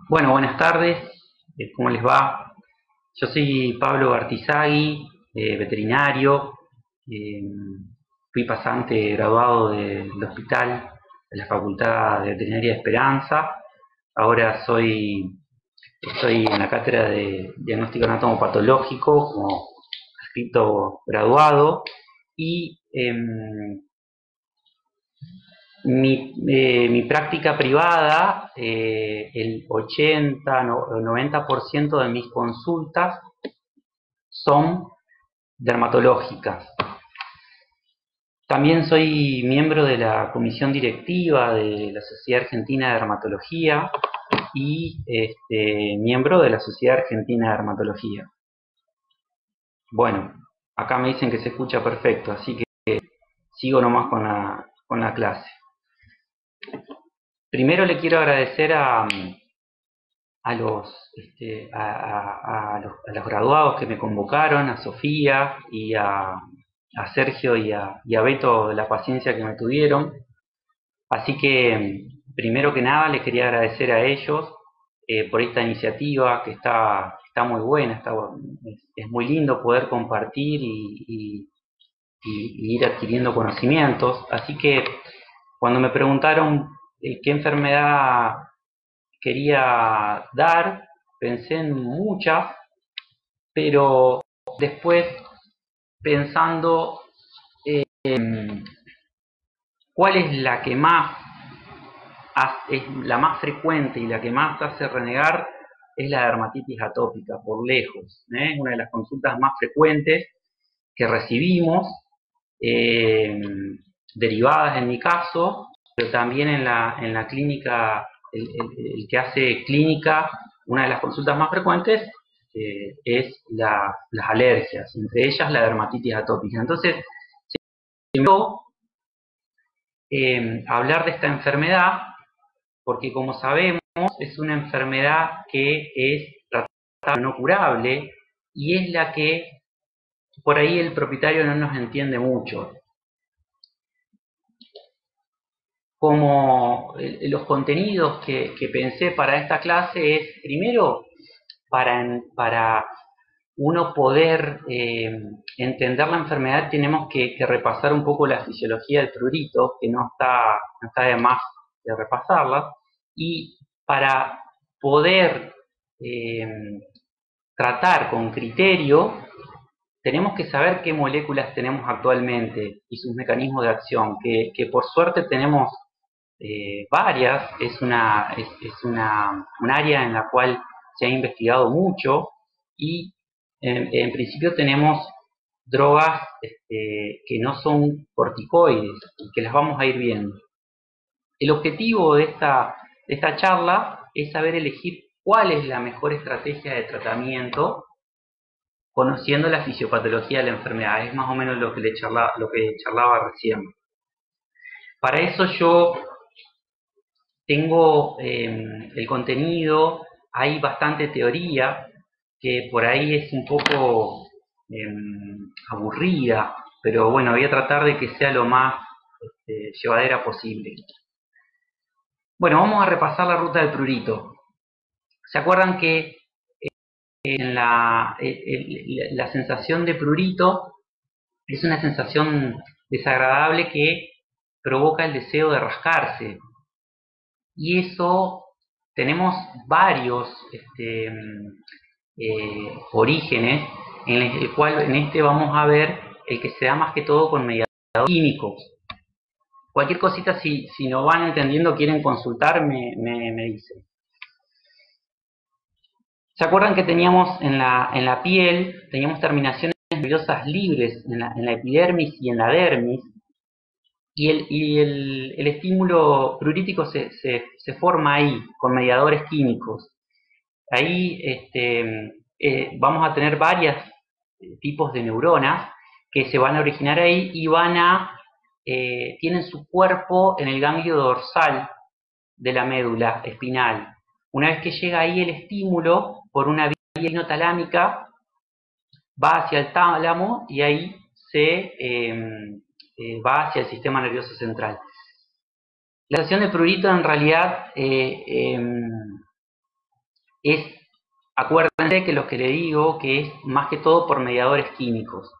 Bueno, buenas tardes, ¿cómo les va? Yo soy Pablo Artizagui, veterinario, eh, fui pasante graduado del hospital de la Facultad de Veterinaria de Esperanza, ahora estoy en la cátedra de diagnóstico anatomopatológico como adscrito graduado y mi práctica privada, el 80 o 90% de mis consultas son dermatológicas. También soy miembro de la comisión directiva de la Sociedad Argentina de Dermatología y miembro de la Sociedad Argentina de Dermatología. Bueno, acá me dicen que se escucha perfecto, así que sigo nomás con la clase. Primero le quiero agradecer a los graduados que me convocaron, a Sofía y a Sergio y a Beto, la paciencia que me tuvieron. Así que, primero que nada, les quería agradecer a ellos por esta iniciativa que está muy buena, es muy lindo poder compartir y ir adquiriendo conocimientos. Así que, cuando me preguntaron qué enfermedad quería dar, pensé en muchas, pero después pensando en cuál es la que más es la más frecuente y la que más hace renegar, es la dermatitis atópica, por lejos. Es una de las consultas más frecuentes que recibimos, eh, derivadas en mi caso, pero también en la clínica, el que hace clínica, una de las consultas más frecuentes es las alergias, entre ellas la dermatitis atópica. Entonces, quiero hablar de esta enfermedad porque, como sabemos, es una enfermedad que es tratable, no curable, y es la que por ahí el propietario no nos entiende mucho. Como los contenidos que pensé para esta clase es, primero, para uno poder entender la enfermedad, tenemos que repasar un poco la fisiología del prurito, que no está de más de repasarla, y para poder eh, tratar con criterio, tenemos que saber qué moléculas tenemos actualmente y sus mecanismos de acción, que por suerte tenemos varias. Es un área en la cual se ha investigado mucho y en principio tenemos drogas que no son corticoides y que las vamos a ir viendo. El objetivo de esta charla es saber elegir cuál es la mejor estrategia de tratamiento conociendo la fisiopatología de la enfermedad. Es más o menos lo que charlaba recién. Para eso yo tengo el contenido, hay bastante teoría, que por ahí es un poco aburrida, pero bueno, voy a tratar de que sea lo más llevadera posible. Bueno, vamos a repasar la ruta del prurito. ¿Se acuerdan que en la sensación de prurito es una sensación desagradable que provoca el deseo de rascarse? Y eso tenemos varios orígenes, en el cual en este vamos a ver el que se da más que todo con mediadores químicos. Cualquier cosita, si no van entendiendo, quieren consultar, me dicen. ¿Se acuerdan que teníamos en la piel, teníamos terminaciones nerviosas libres en la epidermis y en la dermis? Y el estímulo plurítico se forma ahí, con mediadores químicos. Ahí vamos a tener varios tipos de neuronas que se van a originar ahí y tienen su cuerpo en el ganglio dorsal de la médula espinal. Una vez que llega ahí el estímulo, por una vía hipnotalámica, va hacia el tálamo y ahí va hacia el sistema nervioso central. La sensación de prurito en realidad acuérdense que lo que le digo que es más que todo por mediadores químicos.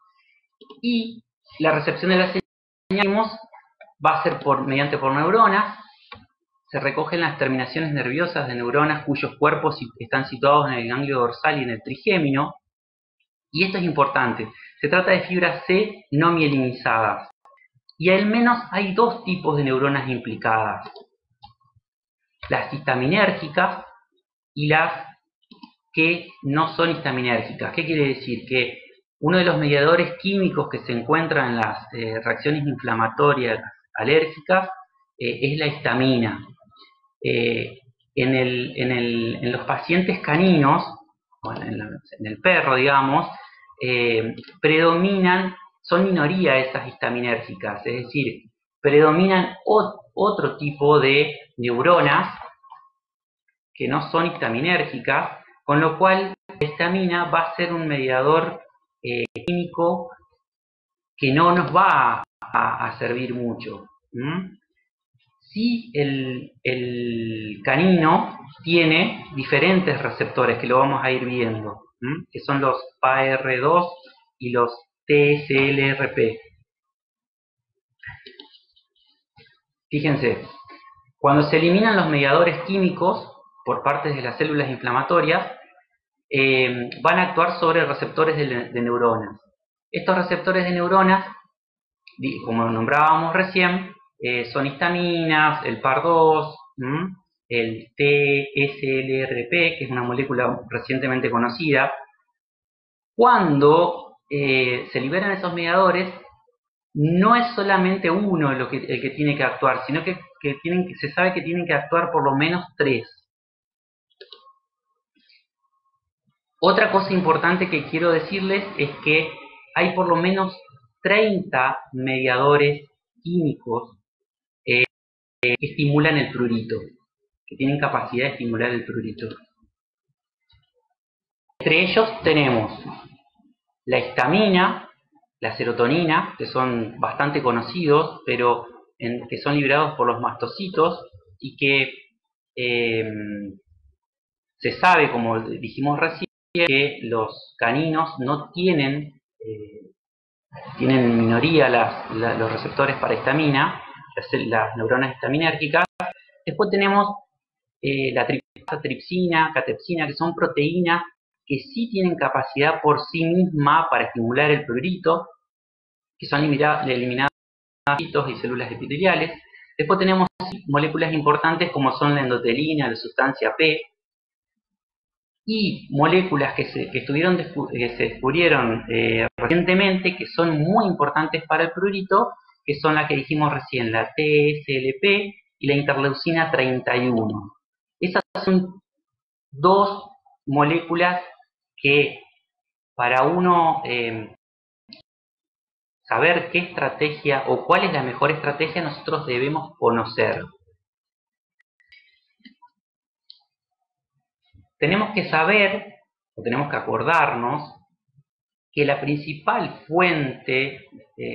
Y la recepción de la señal va a ser por neuronas. Se recogen las terminaciones nerviosas de neuronas cuyos cuerpos están situados en el ganglio dorsal y en el trigémino. Y esto es importante. Se trata de fibras C no mielinizadas. Y al menos hay dos tipos de neuronas implicadas. Las histaminérgicas y las que no son histaminérgicas. ¿Qué quiere decir? Que uno de los mediadores químicos que se encuentran en las reacciones inflamatorias alérgicas es la histamina. En los pacientes caninos, bueno, en el perro, digamos, predominan, son minoría esas histaminérgicas, es decir, predominan otro tipo de neuronas que no son histaminérgicas, con lo cual la histamina va a ser un mediador químico que no nos va a servir mucho. Si el canino tiene diferentes receptores, que lo vamos a ir viendo, que son los PAR2 y los TSLRP. Fíjense, cuando se eliminan los mediadores químicos por parte de las células inflamatorias, van a actuar sobre receptores de neuronas. Estos receptores de neuronas, como nombrábamos recién, son histaminas, el PAR2, el TSLRP, que es una molécula recientemente conocida. Cuando se liberan esos mediadores, no es solamente uno el que tiene que actuar, sino que se sabe que tienen que actuar por lo menos 3. Otra cosa importante que quiero decirles es que hay por lo menos 30 mediadores químicos que estimulan el prurito, que tienen capacidad de estimular el prurito. Entre ellos tenemos la histamina, la serotonina, que son bastante conocidos, pero que son liberados por los mastocitos y que se sabe, como dijimos recién, que los caninos no tienen en minoría los receptores para histamina, las neuronas histaminérgicas. Después tenemos la tripsina, catepsina, que son proteínas que sí tienen capacidad por sí misma para estimular el prurito, que son eliminadas y células epiteliales. Después tenemos moléculas importantes como son la endotelina, la sustancia P, y moléculas que se descubrieron recientemente, que son muy importantes para el prurito, que son las que dijimos recién, la TSLP y la interleucina 31. Esas son dos moléculas que para uno saber qué estrategia o cuál es la mejor estrategia nosotros debemos conocer. Tenemos que saber, o tenemos que acordarnos, que la principal fuente,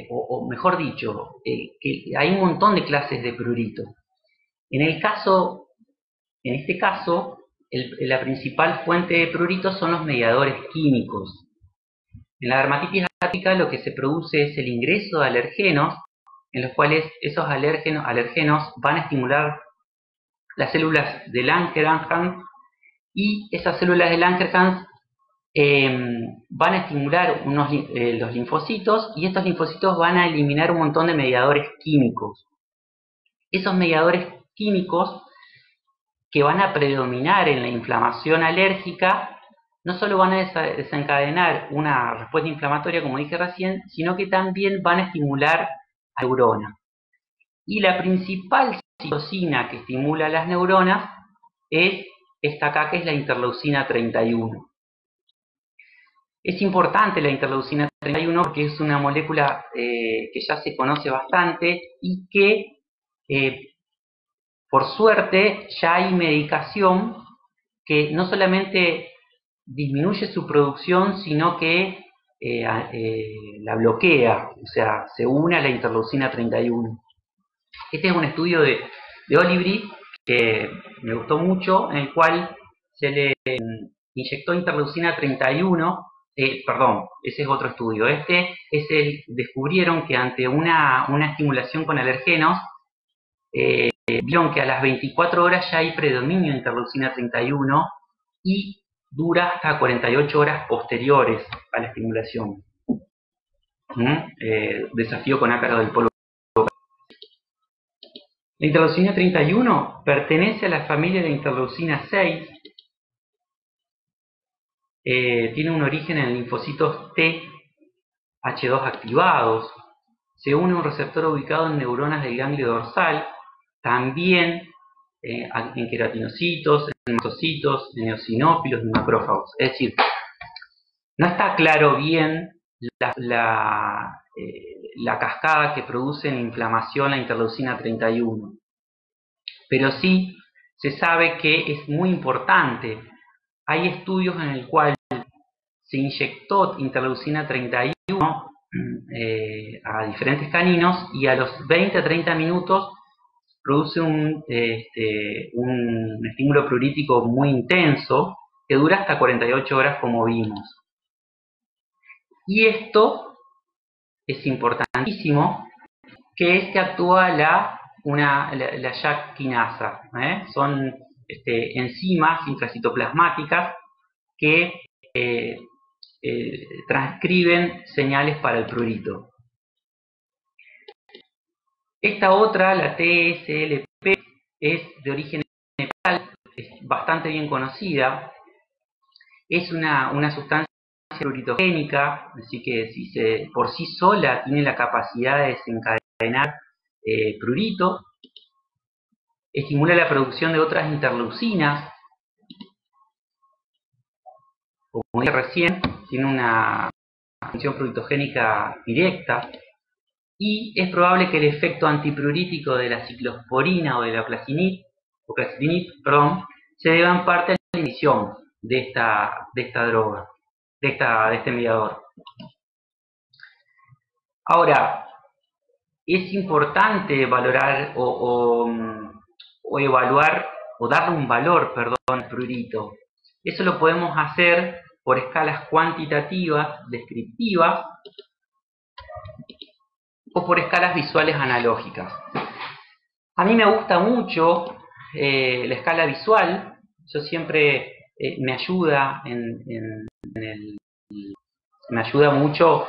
o mejor dicho, que hay un montón de clases de prurito. En este caso, la principal fuente de prurito son los mediadores químicos. En la dermatitis atópica lo que se produce es el ingreso de alergenos, en los cuales esos alergenos van a estimular las células de Langerhans, y esas células de Langerhans van a estimular los linfocitos, y estos linfocitos van a eliminar un montón de mediadores químicos. Esos mediadores químicos que van a predominar en la inflamación alérgica no solo van a desencadenar una respuesta inflamatoria, como dije recién, sino que también van a estimular a la neurona. Y la principal citocina que estimula las neuronas es esta acá, que es la interleucina 31. Es importante la interleucina 31 porque es una molécula que ya se conoce bastante y que, por suerte, ya hay medicación que no solamente disminuye su producción, sino que la bloquea, o sea, se une a la interleucina 31. Este es un estudio de Olivry que me gustó mucho, en el cual se le inyectó interleucina 31, perdón, ese es otro estudio. Este es descubrieron que ante una estimulación con alergenos, vieron que a las 24 horas ya hay predominio de interleucina 31 y dura hasta 48 horas posteriores a la estimulación. Desafío con ácaro del polvo. La interleucina 31 pertenece a la familia de interleucina 6. Tiene un origen en linfocitos TH2 activados. Se une a un receptor ubicado en neuronas del ganglio dorsal, también en queratinocitos, en mastocitos, en eosinófilos y macrófagos. Es decir, no está claro bien la cascada que produce en inflamación la interleucina 31. Pero sí se sabe que es muy importante. Hay estudios en el cual se inyectó interleucina 31 a diferentes caninos y a los 20 a 30 minutos produce un estímulo prurítico muy intenso que dura hasta 48 horas como vimos. Y esto es importantísimo, que es que actúa la JAK quinasa. Son enzimas intracitoplasmáticas que transcriben señales para el prurito. Esta otra, la TSLP, es de origen vegetal, es bastante bien conocida. Es una sustancia pruritogénica, así que si por sí sola tiene la capacidad de desencadenar prurito. Estimula la producción de otras interleucinas. Como dije recién, tiene una función pruritogénica directa. Y es probable que el efecto antiprurítico de la ciclosporina o de la clacinib, se deba en parte a la inhibición de esta droga, de este mediador. Ahora, es importante valorar o evaluar o darle un valor, al prurito. Eso lo podemos hacer por escalas cuantitativas, descriptivas, o por escalas visuales analógicas. A mí me gusta mucho la escala visual. Yo siempre me ayuda me ayuda mucho,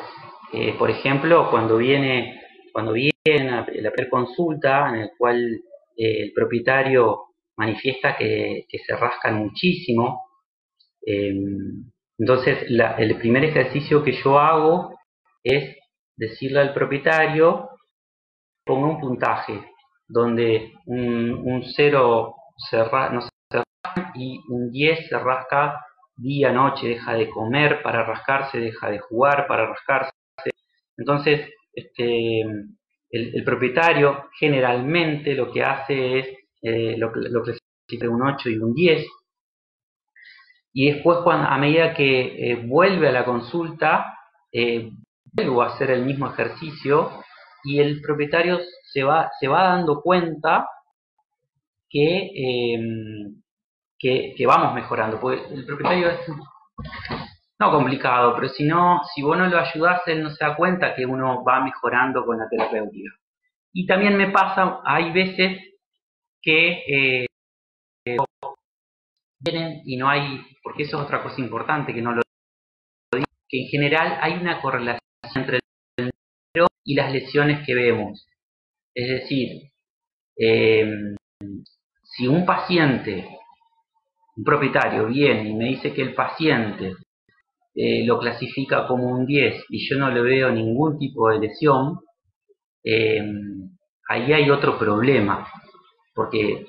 por ejemplo, cuando viene la primera consulta en el cual el propietario manifiesta que se rascan muchísimo. Entonces, el primer ejercicio que yo hago es decirle al propietario, ponga un puntaje, donde un 0 no se rasca y un 10 se rasca día, noche, deja de comer para rascarse, deja de jugar para rascarse. Entonces, el propietario generalmente lo que hace es lo que se dice un 8 y un 10. Y después, a medida que vuelve a la consulta, vuelvo a hacer el mismo ejercicio y el propietario se va dando cuenta que vamos mejorando. Porque el propietario es no complicado, pero si vos no lo ayudás, él no se da cuenta que uno va mejorando con la terapéutica. Y también me pasa, hay veces que vienen y no hay, porque eso es otra cosa importante que no lo digo, que en general hay una correlación entre el número y las lesiones que vemos. Es decir, si un paciente, un propietario viene y me dice que el paciente lo clasifica como un 10 y yo no le veo ningún tipo de lesión, ahí hay otro problema, porque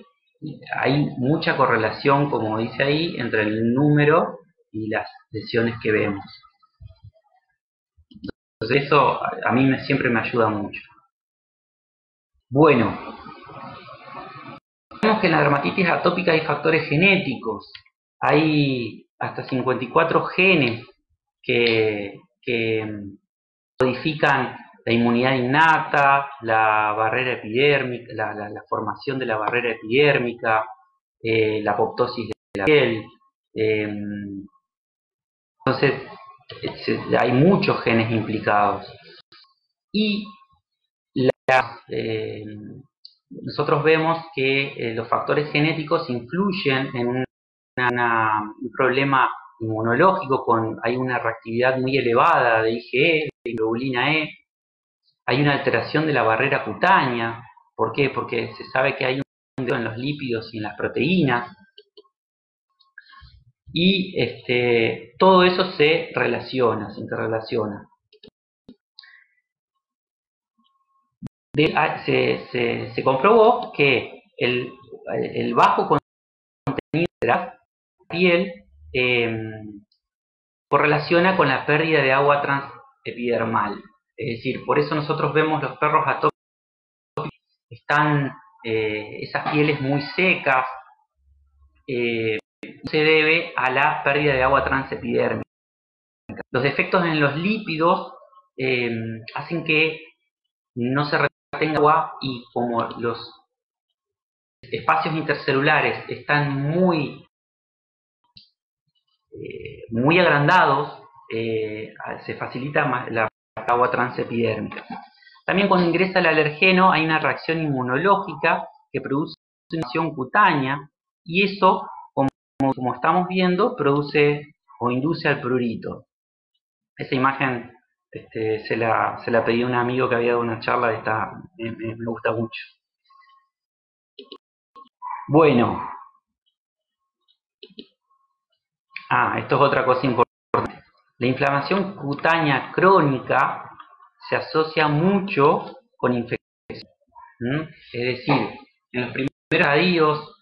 hay mucha correlación, como dice ahí, entre el número y las lesiones que vemos. Entonces eso a mí siempre me ayuda mucho. Bueno, vemos que en la dermatitis atópica hay factores genéticos. Hay hasta 54 genes que codifican la inmunidad innata, la barrera epidérmica, la formación de la barrera epidérmica, la apoptosis de la piel, Entonces, hay muchos genes implicados. Y nosotros vemos que los factores genéticos influyen en un problema inmunológico, hay una reactividad muy elevada de IgE, de globulina E, hay una alteración de la barrera cutánea. ¿Por qué? Porque se sabe que hay un cambio en los lípidos y en las proteínas. Y todo eso se relaciona, se interrelaciona. Se comprobó que el bajo contenido de la piel correlaciona con la pérdida de agua transepidermal. Es decir, por eso nosotros vemos los perros atópicos, están esas pieles muy secas, se debe a la pérdida de agua transepidérmica. Los defectos en los lípidos hacen que no se retenga agua, y como los espacios intercelulares están muy agrandados, se facilita más la agua transepidérmica. También cuando ingresa el alergeno hay una reacción inmunológica que produce una acción cutánea, y eso, como estamos viendo, produce o induce al prurito. Esa imagen se la pedí a un amigo que había dado una charla, me gusta mucho. Bueno. Esto es otra cosa importante. La inflamación cutánea crónica se asocia mucho con infección. Es decir, en los primeros estadios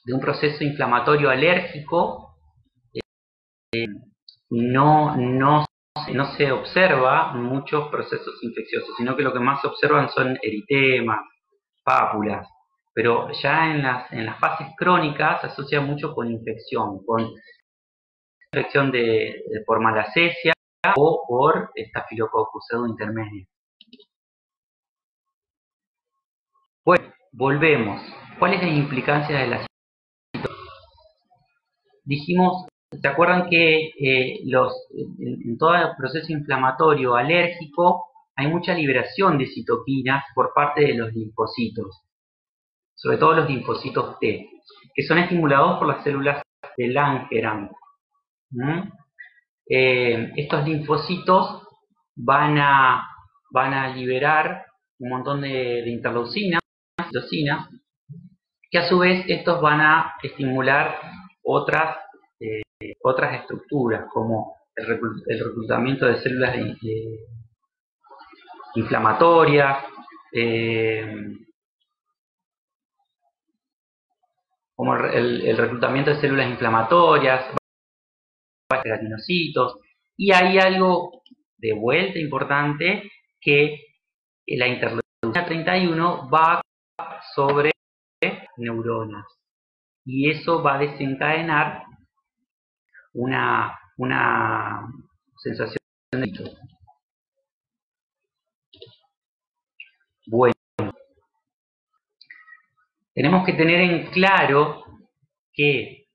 de un proceso inflamatorio alérgico, no se observa muchos procesos infecciosos, sino que lo que más se observan son eritemas, pápulas. Pero ya en las fases crónicas se asocia mucho con infección por malacesia o por Staphylococcus pseudointermedia. Bueno, volvemos. ¿Cuál es la implicancia de la citoquinas? Dijimos, ¿se acuerdan que en todo el proceso inflamatorio alérgico hay mucha liberación de citoquinas por parte de los linfocitos? Sobre todo los linfocitos T, que son estimulados por las células de Langerhans. Estos linfocitos van a liberar un montón de interleucinas, citocinas, que a su vez estos van a estimular otras estructuras, como el reclutamiento de células inflamatorias, como el reclutamiento de células inflamatorias, queratinocitos. Y hay algo de vuelta importante, que la interleucina 31 va sobre neuronas, y eso va a desencadenar una sensación de... Bueno, tenemos que tener en claro que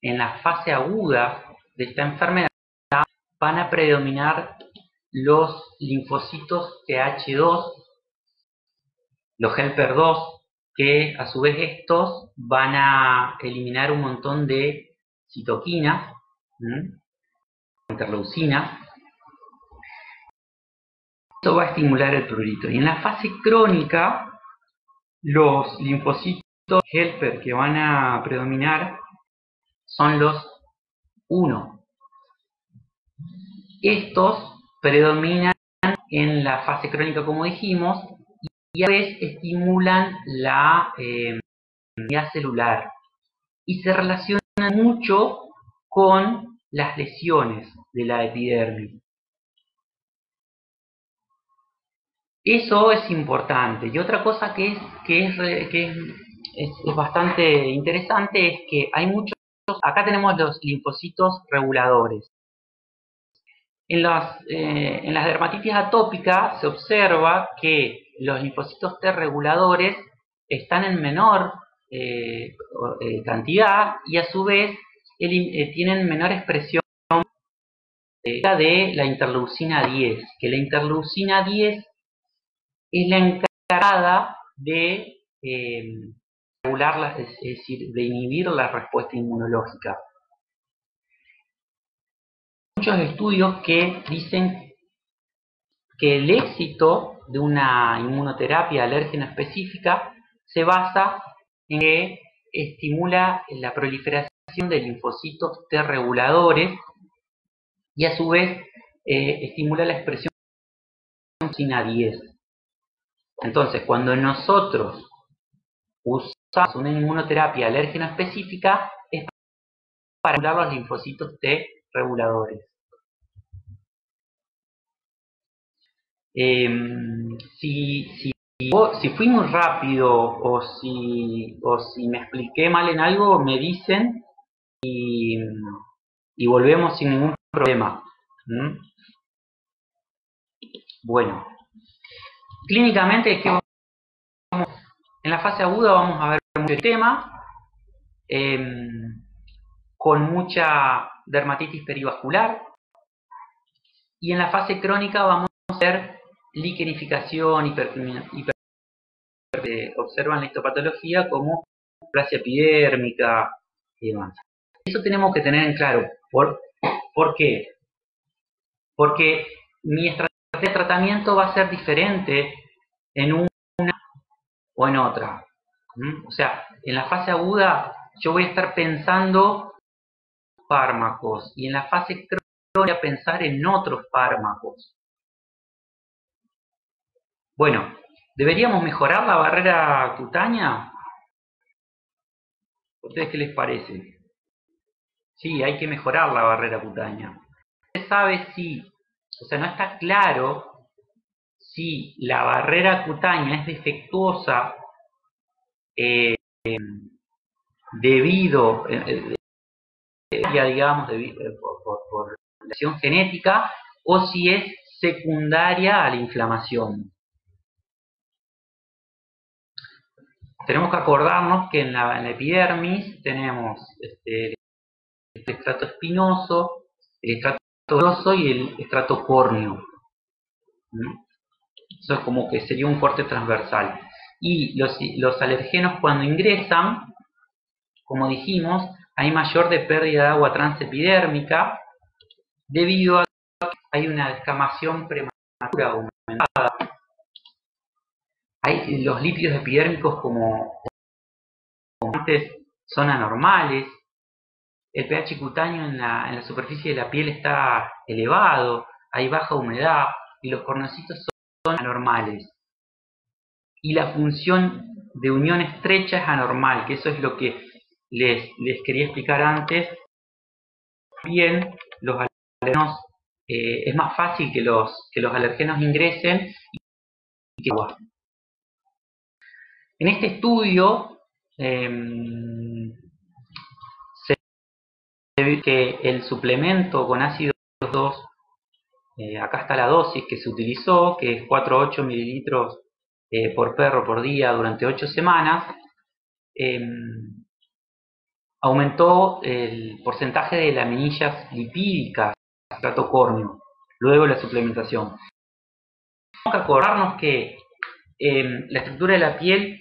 en la fase aguda de esta enfermedad van a predominar los linfocitos TH2, los helper 2, que a su vez estos van a eliminar un montón de citoquinas, interleucinas. Esto va a estimular el prurito. Y en la fase crónica, los linfocitos helper que van a predominar son los 1. Estos predominan en la fase crónica, como dijimos, y a veces estimulan la inmunidad celular, y se relacionan mucho con las lesiones de la epidermis. Eso es importante. Y otra cosa que es bastante interesante es que hay muchos... Acá tenemos los linfocitos reguladores. En las dermatitis atópicas se observa que los linfocitos T reguladores están en menor cantidad y a su vez tienen menor expresión de la interleucina 10, que la interleucina 10 es la encargada de regular, es decir, de inhibir la respuesta inmunológica. Muchos estudios que dicen que el éxito de una inmunoterapia alérgena específica se basa en que estimula la proliferación de linfocitos T reguladores y a su vez estimula la expresión de interleucina 10. Entonces, cuando nosotros usamos una inmunoterapia alérgena específica, es para regular los linfocitos T reguladores. Si fui muy rápido o si me expliqué mal en algo, me dicen y volvemos sin ningún problema. Bueno, clínicamente, en la fase aguda vamos a ver mucho tema, con mucha dermatitis perivascular, y en la fase crónica vamos a ver liquenificación, observan la histopatología como plasia epidérmica y demás. Eso tenemos que tener en claro. ¿Por qué? Porque mi estrategia de tratamiento va a ser diferente en una o en otra. O sea, en la fase aguda yo voy a estar pensando fármacos y en la fase crónica voy a pensar en otros fármacos. Bueno, ¿deberíamos mejorar la barrera cutánea? ¿A ustedes qué les parece? Sí, hay que mejorar la barrera cutánea. ¿Usted sabe si, o sea, no está claro si la barrera cutánea es defectuosa debido, digamos, por lesión genética, o si es secundaria a la inflamación? Tenemos que acordarnos que en la epidermis tenemos el estrato espinoso, el estrato grosso y el estrato córneo. Eso es como que sería un corte transversal. Y los alergenos cuando ingresan, como dijimos, hay mayor de pérdida de agua transepidérmica debido a que hay una descamación prematura aumentada. Los lípidos epidérmicos como antes son anormales, el pH cutáneo en la superficie de la piel está elevado, hay baja humedad y los corneocitos son anormales. Y la función de unión estrecha es anormal, que eso es lo que les quería explicar antes. Bien, los alergenos, es más fácil que los alergenos ingresen y que agua. En este estudio se ve que el suplemento con ácido 2, acá está la dosis que se utilizó, que es 4 a 8 mililitros por perro por día durante 8 semanas, aumentó el porcentaje de laminillas lipídicas al estrato córneo luego de la suplementación. Tenemos que acordarnos que la estructura de la piel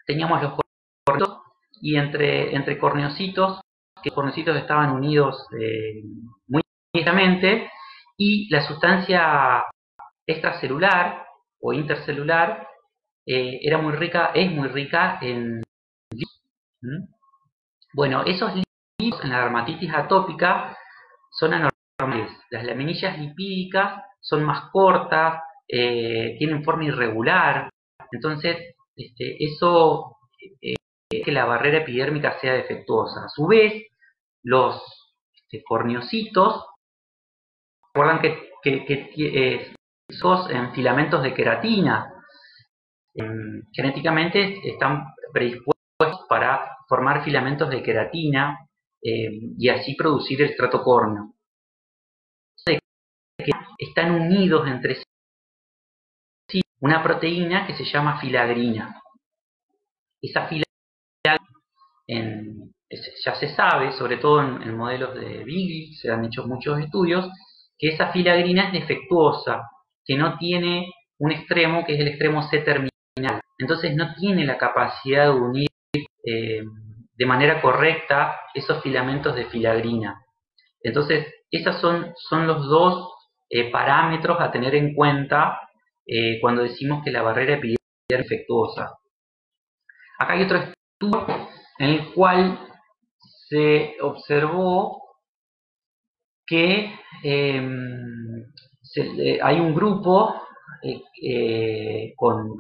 teníamos los corneocitos y entre corneocitos, que los corneocitos estaban unidos muy directamente, y la sustancia extracelular o intercelular es muy rica en lípidos. Bueno, esos lípidos en la dermatitis atópica son anormales. Las laminillas lipídicas son más cortas, tienen forma irregular, entonces eso es que la barrera epidérmica sea defectuosa. A su vez, los corneocitos, recuerdan que esos filamentos de queratina genéticamente están predispuestos para formar filamentos de queratina y así producir el estrato córneo. Están unidos entre sí una proteína que se llama filagrina. Esa filagrina ya se sabe, sobre todo en modelos de Beagle, se han hecho muchos estudios, que esa filagrina es defectuosa, que no tiene un extremo que es el extremo C-terminal. Entonces no tiene la capacidad de unir de manera correcta esos filamentos de filagrina. Entonces, esos son los dos parámetros a tener en cuenta cuando decimos que la barrera epidérmica es defectuosa. Acá hay otro estudio en el cual se observó que hay un grupo con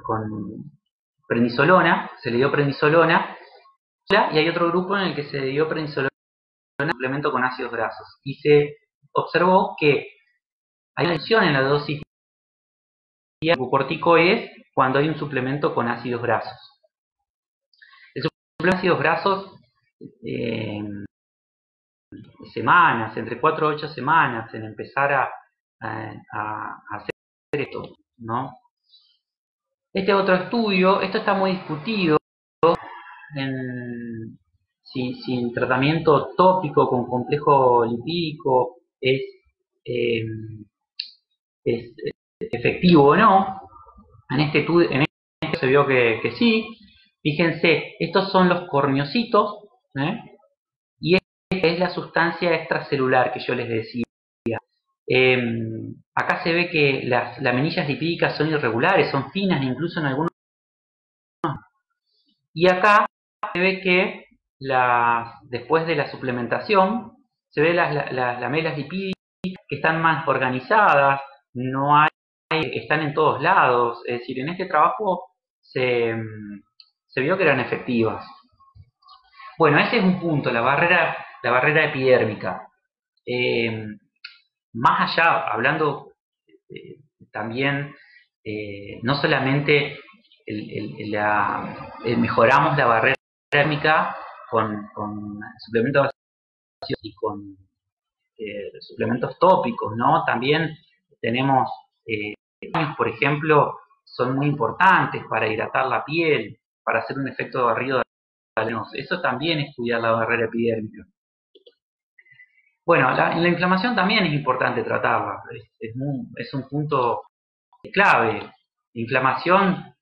prednisolona, se le dio prednisolona, y hay otro grupo en el que se le dio prednisolona suplemento con ácidos grasos. Y se observó que hay una reducción en la dosis de glucocorticoides cuando hay un suplemento con ácidos grasos. El suplemento con ácidos grasos, semanas, entre 4 a 8 semanas, en empezar a hacer esto, ¿no? Este otro estudio, esto está muy discutido en si el tratamiento tópico con complejo lipídico es efectivo o no. En este estudio se vio que sí. Fíjense, estos son los corneocitos, y esta es la sustancia extracelular que yo les decía. Acá se ve que las laminillas lipídicas son irregulares, son finas, incluso en algunos. Y acá se ve que después de la suplementación, se ve las lamelas lipídicas que están más organizadas, están en todos lados. Es decir, en este trabajo se vio que eran efectivas. Bueno, ese es un punto, la barrera epidérmica. Más allá, hablando también, no solamente mejoramos la barrera epidérmica con suplementos y con suplementos tópicos, ¿no? También tenemos por ejemplo, son muy importantes para hidratar la piel, para hacer un efecto de barrido de alveolos. Eso también es cuidar la barrera epidérmica. Bueno, la inflamación también es importante tratarla, es un punto clave. La inflamación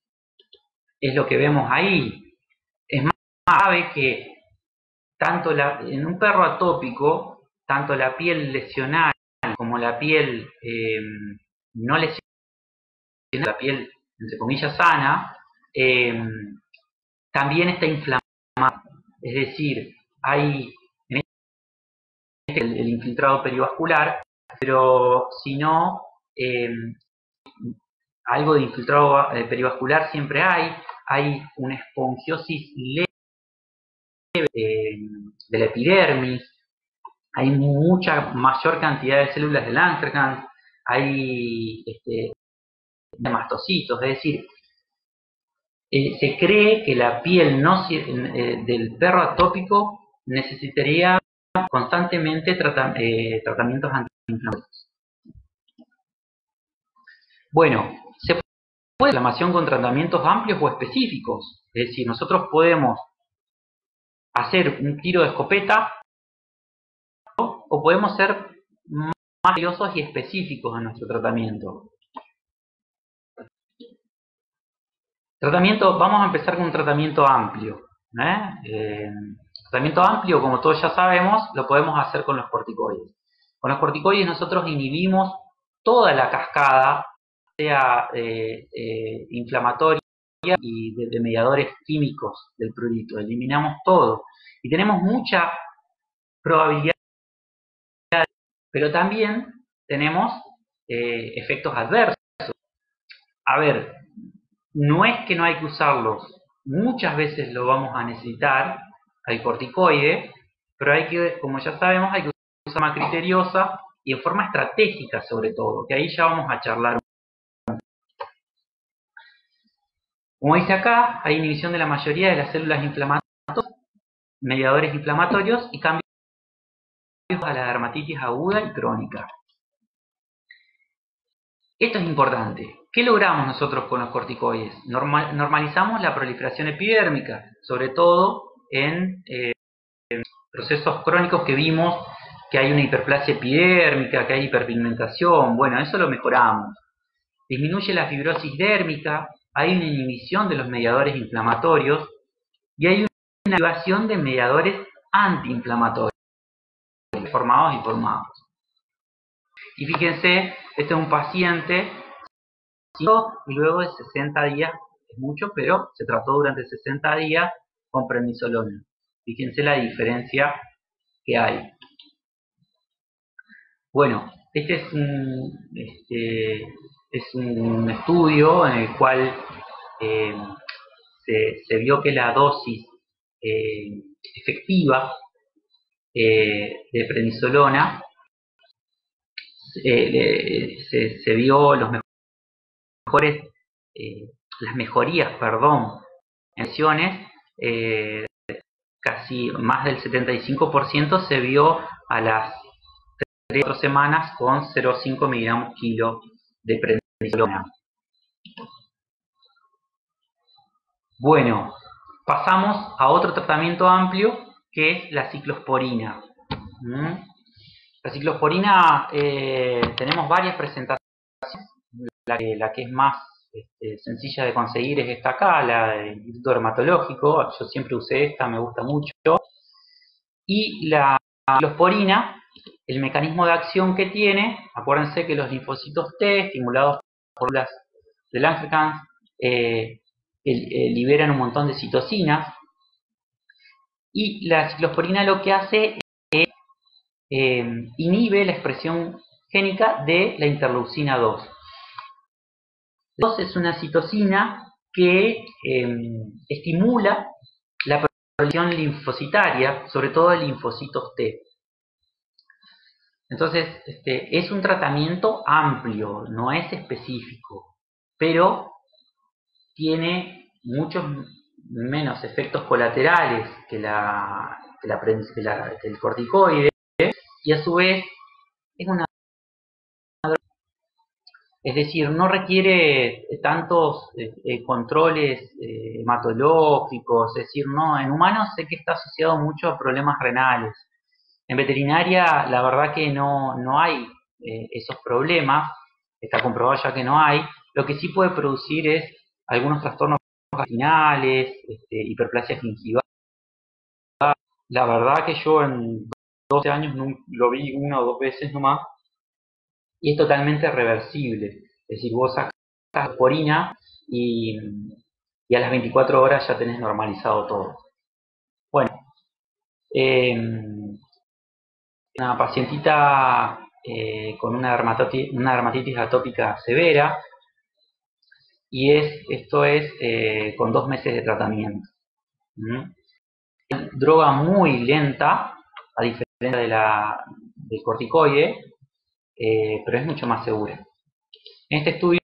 es lo que vemos ahí. Es más grave que en un perro atópico, tanto la piel lesionada como la piel no lesionada, la piel, entre comillas, sana, también está inflamada. Es decir, hay el infiltrado perivascular, pero si no, algo de infiltrado perivascular siempre hay una esponjiosis leve de la epidermis, hay mucha mayor cantidad de células de Langerhans, hay mastocitos, es decir, se cree que la piel del perro atópico necesitaría constantemente tratamientos antiinflamatorios. Bueno, se puede inflamación con tratamientos amplios o específicos, es decir, nosotros podemos hacer un tiro de escopeta o podemos ser más valiosos y específicos en nuestro tratamiento. Vamos a empezar con un tratamiento amplio. Tratamiento amplio, como todos ya sabemos, lo podemos hacer con los corticoides. Con los corticoides nosotros inhibimos toda la cascada, sea inflamatoria y de mediadores químicos del prurito. Eliminamos todo. Y tenemos mucha probabilidad, pero también tenemos efectos adversos. A ver, no es que no hay que usarlos, muchas veces lo vamos a necesitar, al corticoide, pero hay que, como ya sabemos, hay que usar más criteriosa y en forma estratégica sobre todo, que ahí ya vamos a charlar. Como dice acá, hay inhibición de la mayoría de las células inflamatorias, mediadores inflamatorios y cambios a la dermatitis aguda y crónica. Esto es importante. ¿Qué logramos nosotros con los corticoides? Normalizamos la proliferación epidérmica, sobre todo en procesos crónicos que vimos que hay una hiperplasia epidérmica, que hay hiperpigmentación. Bueno, eso lo mejoramos. Disminuye la fibrosis dérmica, hay una inhibición de los mediadores inflamatorios y hay una activación de mediadores antiinflamatorios, formados y formados. Y fíjense, este es un paciente y luego de 60 días, es mucho, pero se trató durante 60 días con prednisolona. Fíjense la diferencia que hay. Bueno, este es un estudio en el cual se vio que la dosis efectiva de prednisolona se vio las mejorías, en lesiones, casi más del 75% se vio a las 3 semanas con 0,5 miligramos kilo de prednisolona. Bueno, pasamos a otro tratamiento amplio que es la ciclosporina. La ciclosporina, tenemos varias presentaciones. La que es más sencilla de conseguir es esta acá, la del Instituto Dermatológico. Yo siempre usé esta, me gusta mucho. Y la ciclosporina, el mecanismo de acción que tiene, acuérdense que los linfocitos T, estimulados por las de Langerhans, liberan un montón de citocinas. Y la ciclosporina lo que hace es inhibe la expresión génica de la interleucina 2. La 2 es una citocina que estimula la proliferación linfocitaria, sobre todo de linfocitos T. Entonces, es un tratamiento amplio, no es específico, pero tiene muchos menos efectos colaterales que el corticoide, y a su vez es una droga, es decir, no requiere tantos controles hematológicos, es decir, no, en humanos sé que está asociado mucho a problemas renales. En veterinaria la verdad que no hay esos problemas, está comprobado ya que no hay. Lo que sí puede producir es algunos trastornos vaginales, hiperplasia gingival. La verdad que yo en 12 años lo vi 1 o 2 veces nomás y es totalmente reversible. Es decir, vos sacas la orina y a las 24 horas ya tenés normalizado todo. Bueno, una pacientita con una dermatitis atópica severa, y esto es con 2 meses de tratamiento. Droga muy lenta, a diferencia del corticoide, pero es mucho más segura. En este estudio,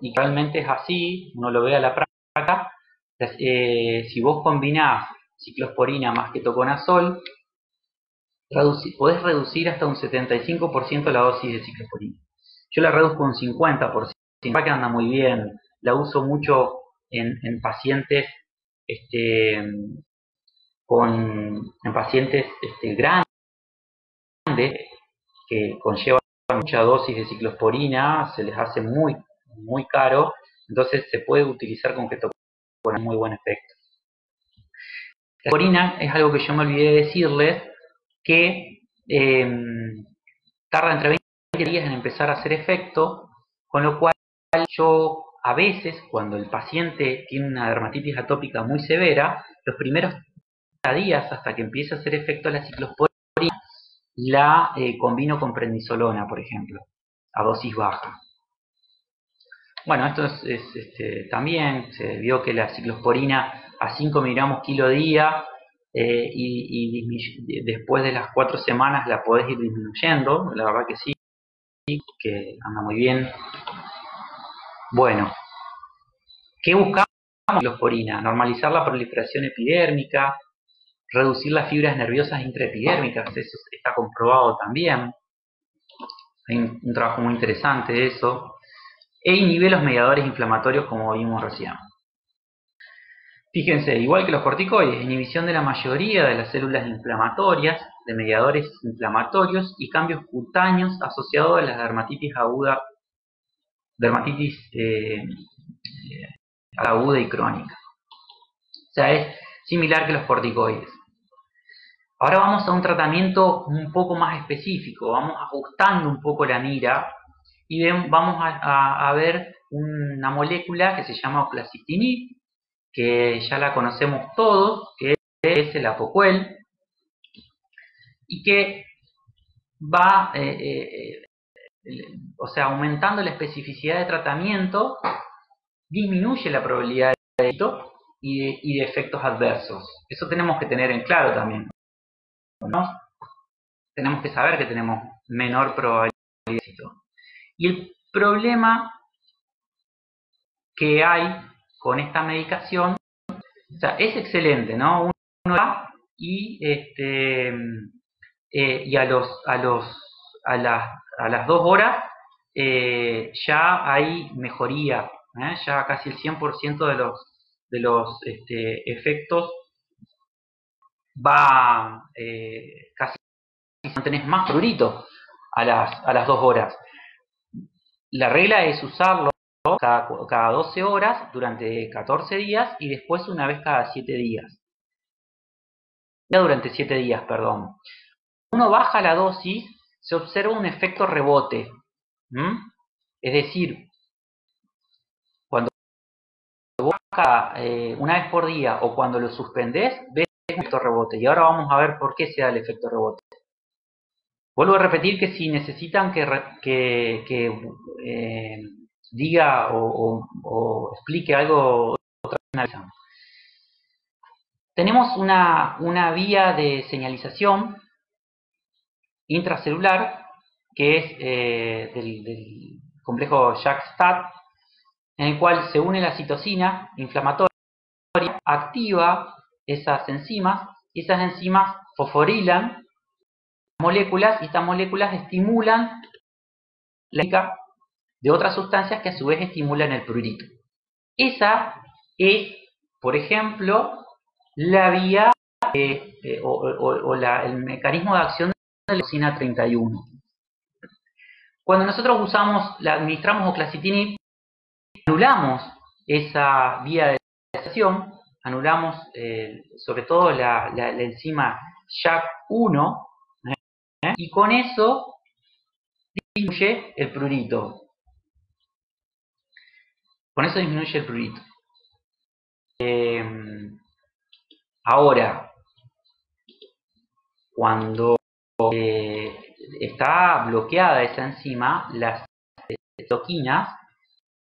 y realmente es así, uno lo ve a la práctica, si vos combinás ciclosporina más ketoconazol, podés reducir hasta un 75% la dosis de ciclosporina. Yo la reduzco un 50%, que anda muy bien. La uso mucho en pacientes en pacientes grandes que conllevan mucha dosis de ciclosporina, se les hace muy, muy caro, entonces se puede utilizar con ketoconazol, muy buen efecto. La ciclosporina es algo que yo me olvidé de decirles, que tarda entre 20 días en empezar a hacer efecto, con lo cual yo a veces, cuando el paciente tiene una dermatitis atópica muy severa, los primeros días hasta que empiece a hacer efecto la ciclosporina, la combino con prednisolona, por ejemplo, a dosis baja. Bueno, esto también se vio que la ciclosporina a 5 miligramos kilo día, y después de las 4 semanas la podés ir disminuyendo, la verdad que sí, que anda muy bien. Bueno, ¿qué buscamos con la ciclosporina? Normalizar la proliferación epidérmica, reducir las fibras nerviosas intraepidérmicas, eso está comprobado también. Hay un trabajo muy interesante de eso. E inhibe los mediadores inflamatorios, como vimos recién. Fíjense, igual que los corticoides, inhibición de la mayoría de las células inflamatorias, de mediadores inflamatorios y cambios cutáneos asociados a la dermatitis aguda, dermatitis aguda y crónica. O sea, es similar que los corticoides. Ahora vamos a un tratamiento un poco más específico, vamos ajustando un poco la mira y vamos a ver una molécula que se llama oclacitinib, que ya la conocemos todos, que es el Apoquel, y que va, o sea, aumentando la especificidad de tratamiento, disminuye la probabilidad de éxito y de efectos adversos. Eso tenemos que tener en claro también, ¿no? Tenemos que saber que tenemos menor probabilidad de éxito. Y el problema que hay con esta medicación, o sea, es excelente, ¿no? Uno va y y a las 2 horas ya hay mejoría, ya casi el 100% de los efectos va casi, no tenés más prurito a las 2 horas. La regla es usarlo cada 12 horas durante 14 días y después una vez cada 7 días. Durante 7 días, perdón. Uno baja la dosis, se observa un efecto rebote. Es decir, cuando baja una vez por día o cuando lo suspendés, ves el efecto rebote. Y ahora vamos a ver por qué se da el efecto rebote. Vuelvo a repetir que si necesitan que diga o explique algo, tenemos una vía de señalización intracelular que es del complejo JAK-STAT, en el cual se une la citosina inflamatoria, activa esas enzimas y esas enzimas fosforilan moléculas y estas moléculas estimulan la química de otras sustancias que a su vez estimulan el prurito. Esa es, por ejemplo, la vía el mecanismo de acción de la leucina 31. Cuando nosotros administramos oclacitinib, anulamos esa vía de acción, anulamos sobre todo la enzima JAK1, y con eso disminuye el prurito. Con eso disminuye el prurito. Ahora, cuando está bloqueada esa enzima, las citoquinas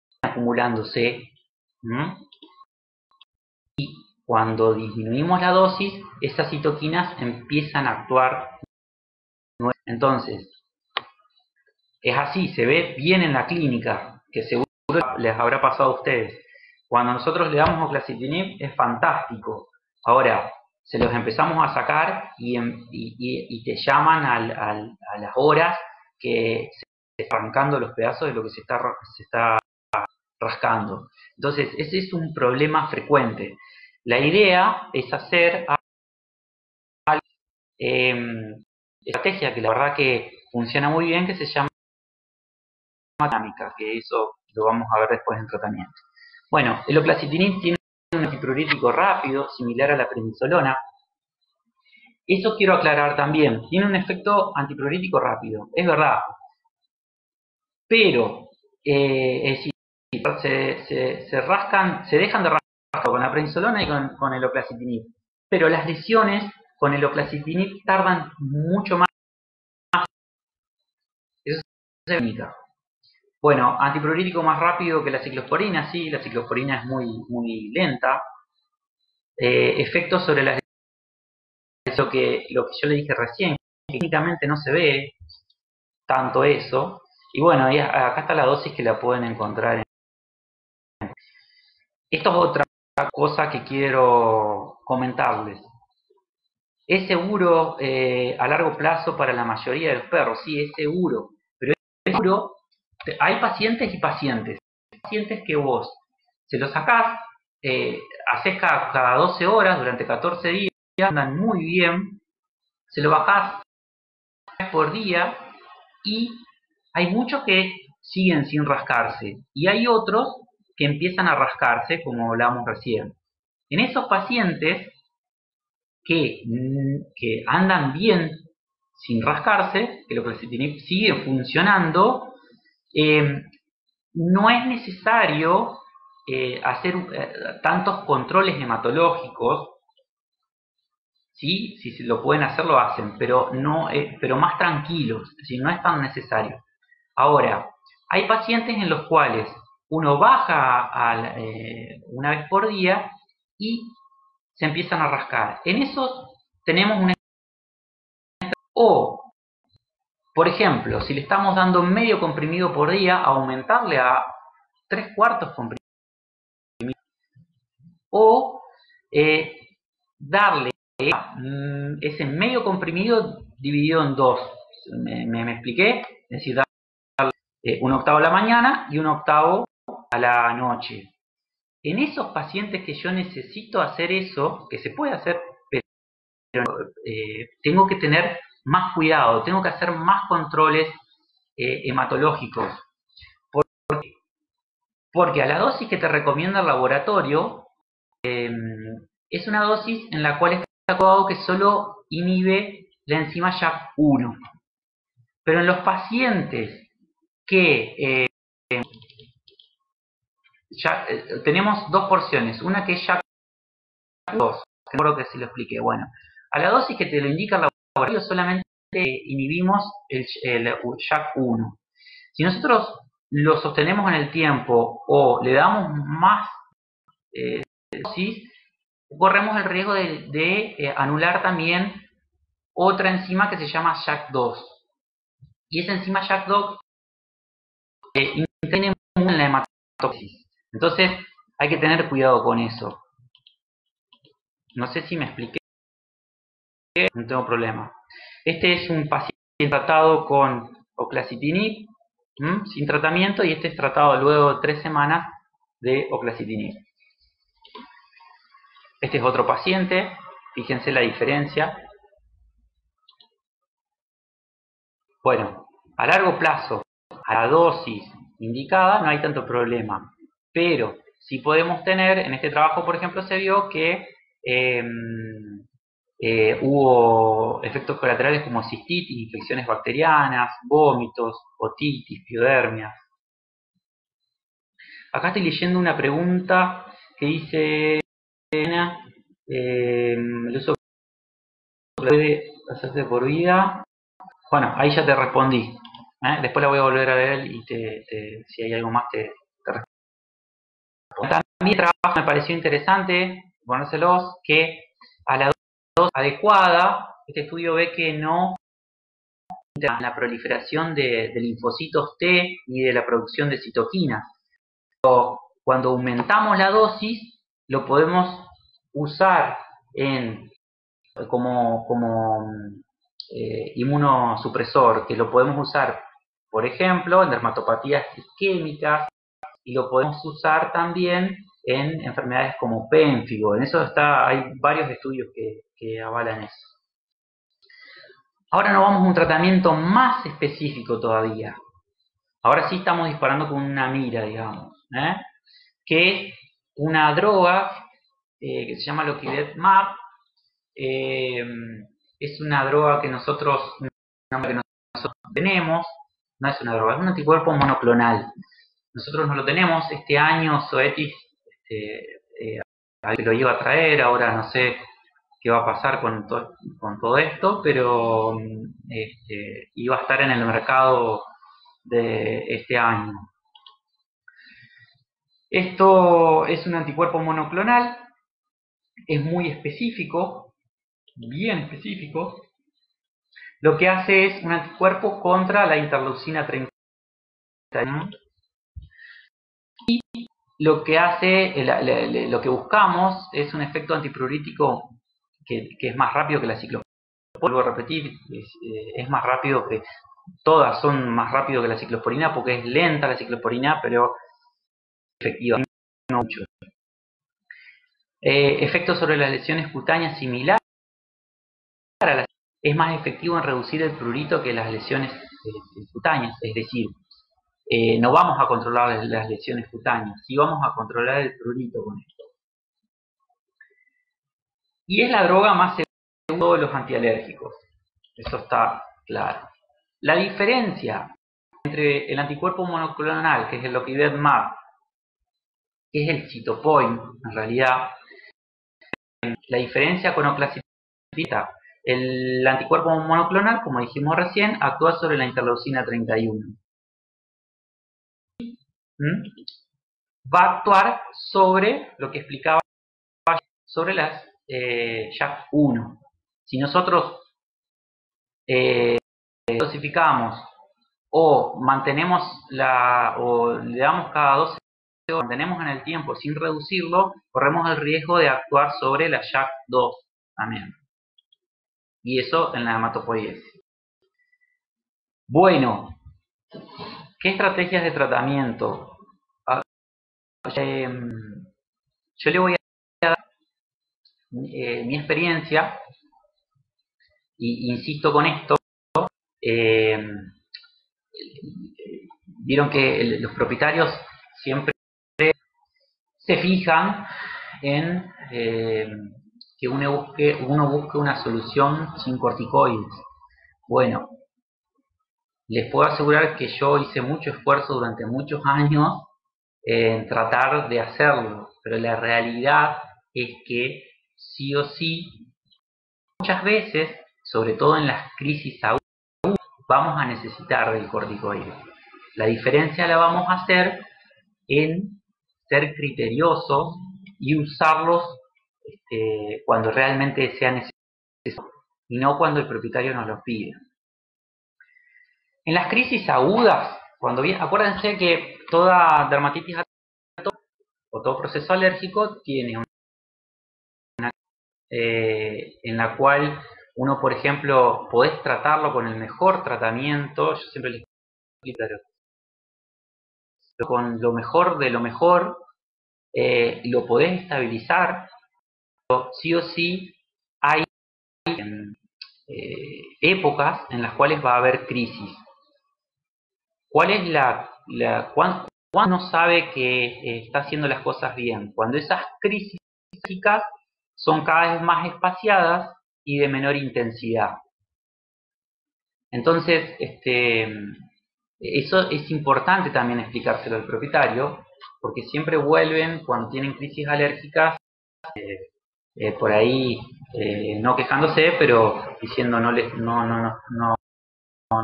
están acumulándose. Y cuando disminuimos la dosis, esas citoquinas empiezan a actuar. Entonces, es así, se ve bien en la clínica, que seguro les habrá pasado a ustedes. Cuando nosotros le damos oclacitinib es fantástico. Ahora, se los empezamos a sacar y te llaman a las horas que se están arrancando los pedazos de lo que se está rascando. Entonces, ese es un problema frecuente. La idea es hacer estrategia que la verdad que funciona muy bien, que se llama dinámica, que eso lo vamos a ver después en tratamiento. Bueno, el oclacitinib tiene un antiprurítico rápido, similar a la prednisolona. Eso quiero aclarar también, tiene un efecto antiprurítico rápido, es verdad, pero es decir, se dejan de rascar con la prednisolona y con el oclacitinib, pero las lesiones con el oclacitinib tardan mucho más. Eso es única. Bueno, antiprurítico más rápido que la ciclosporina, sí, la ciclosporina es muy lenta. Efectos sobre las lo que yo le dije recién, técnicamente no se ve tanto eso. Y bueno, acá está la dosis que la pueden encontrar. Esto es otra cosa que quiero comentarles. Es seguro a largo plazo para la mayoría de los perros, sí, es seguro. Pero es seguro, hay pacientes y pacientes. Hay pacientes que vos se los sacás haces cada 12 horas durante 14 días, andan muy bien, se lo bajás por día y hay muchos que siguen sin rascarse y hay otros que empiezan a rascarse, como hablábamos recién. En esos pacientes que andan bien sin rascarse, que lo que sigue funcionando, no es necesario hacer tantos controles hematológicos. ¿Sí? Si se lo pueden hacer, lo hacen, pero, no, pero más tranquilos, es decir, no es tan necesario. Ahora, hay pacientes en los cuales uno baja una vez por día y se empiezan a rascar. En esos tenemos una... O, por ejemplo, si le estamos dando medio comprimido por día, aumentarle a 3/4 comprimido. O darle ese medio comprimido dividido en dos. ¿Me expliqué? Es decir, darle un octavo a la mañana y un octavo a la noche. En esos pacientes que yo necesito hacer eso, que se puede hacer, pero tengo que tener más cuidado, tengo que hacer más controles hematológicos. Porque a la dosis que te recomienda el laboratorio, es una dosis en la cual está probado que solo inhibe la enzima JAK1. Pero en los pacientes que tenemos dos porciones, una que es JAK2, que no que se lo expliqué. Bueno, a la dosis que te lo indica el laboratorio solamente inhibimos el JAK1. Si nosotros lo sostenemos en el tiempo o le damos más dosis, corremos el riesgo de anular también otra enzima que se llama JAK2. Y esa enzima JAK2 interviene mucho en la hematopoiesis. Entonces hay que tener cuidado con eso. No sé si me expliqué, no tengo problema. Este es un paciente tratado con oclacitinib sin tratamiento y este es tratado luego de 3 semanas de oclacitinib. Este es otro paciente, fíjense la diferencia. Bueno, a largo plazo, a la dosis indicada no hay tanto problema, pero si podemos tener, en este trabajo por ejemplo se vio que hubo efectos colaterales como cistitis, infecciones bacterianas, vómitos, otitis, piodermias. Acá estoy leyendo una pregunta que dice, ¿el uso puede hacerse por vida? Bueno, ahí ya te respondí. Después la voy a volver a ver y si hay algo más te respondo. También el trabajo me pareció interesante ponérselos que a la dosis adecuada, este estudio ve que no en la proliferación de linfocitos T ni de la producción de citoquinas. Pero cuando aumentamos la dosis, lo podemos usar como inmunosupresor, que lo podemos usar, por ejemplo, en dermatopatías isquémicas y lo podemos usar también en enfermedades como pénfigo. En eso hay varios estudios que avalan eso. Ahora nos vamos a un tratamiento más específico todavía. Ahora sí estamos disparando con una mira, digamos, que es una droga que se llama Loquidemab. Es una droga que nosotros tenemos, no es una droga, es un anticuerpo monoclonal. Nosotros no lo tenemos. Este año Zoetis lo iba a traer, ahora no sé qué va a pasar con todo esto, pero iba a estar en el mercado de este año. Esto es un anticuerpo monoclonal, es muy específico, bien específico. Lo que hace es un anticuerpo contra la interleucina 31. Y lo que hace, lo que buscamos es un efecto antipruritítico que es más rápido que la ciclosporina. Vuelvo a repetir, es más rápido que... Todas son más rápido que la ciclosporina porque es lenta la ciclosporina, pero efectiva, no mucho. Efectos sobre las lesiones cutáneas similar a las, es más efectivo en reducir el prurito que las lesiones cutáneas, es decir, no vamos a controlar las lesiones cutáneas, sí vamos a controlar el prurito con esto. Y es la droga más segura de todos los antialérgicos, eso está claro. La diferencia entre el anticuerpo monoclonal, que es el Opivet-MAB, que es el Cytopoint, en realidad, la diferencia con oclazipina, el anticuerpo monoclonal, como dijimos recién, actúa sobre la interleucina 31. Va a actuar sobre lo que explicaba, sobre las JAK1. Si nosotros dosificamos o mantenemos o le damos cada 12 o mantenemos en el tiempo sin reducirlo, corremos el riesgo de actuar sobre la JAK2 también. Y eso en la hematopoiesis. Bueno, ¿qué estrategias de tratamiento? Yo le voy a dar mi experiencia, y insisto con esto, vieron que los propietarios siempre se fijan en que uno busque una solución sin corticoides. Bueno, les puedo asegurar que yo hice mucho esfuerzo durante muchos años en tratar de hacerlo, pero la realidad es que sí o sí, muchas veces, sobre todo en las crisis agudas, vamos a necesitar del corticoide. La diferencia la vamos a hacer en ser criteriosos y usarlos cuando realmente sea necesario y no cuando el propietario nos los pide. En las crisis agudas, acuérdense que toda dermatitis o todo proceso alérgico tiene una en la cual uno, por ejemplo, podés tratarlo con el mejor tratamiento. Yo siempre les explico, con lo mejor de lo mejor, lo podés estabilizar, pero sí o sí hay épocas en las cuales va a haber crisis. ¿Cuál es cuándo uno sabe que está haciendo las cosas bien? Cuando esas crisis son cada vez más espaciadas y de menor intensidad. Entonces, eso es importante también explicárselo al propietario, porque siempre vuelven cuando tienen crisis alérgicas, por ahí no quejándose, pero diciendo no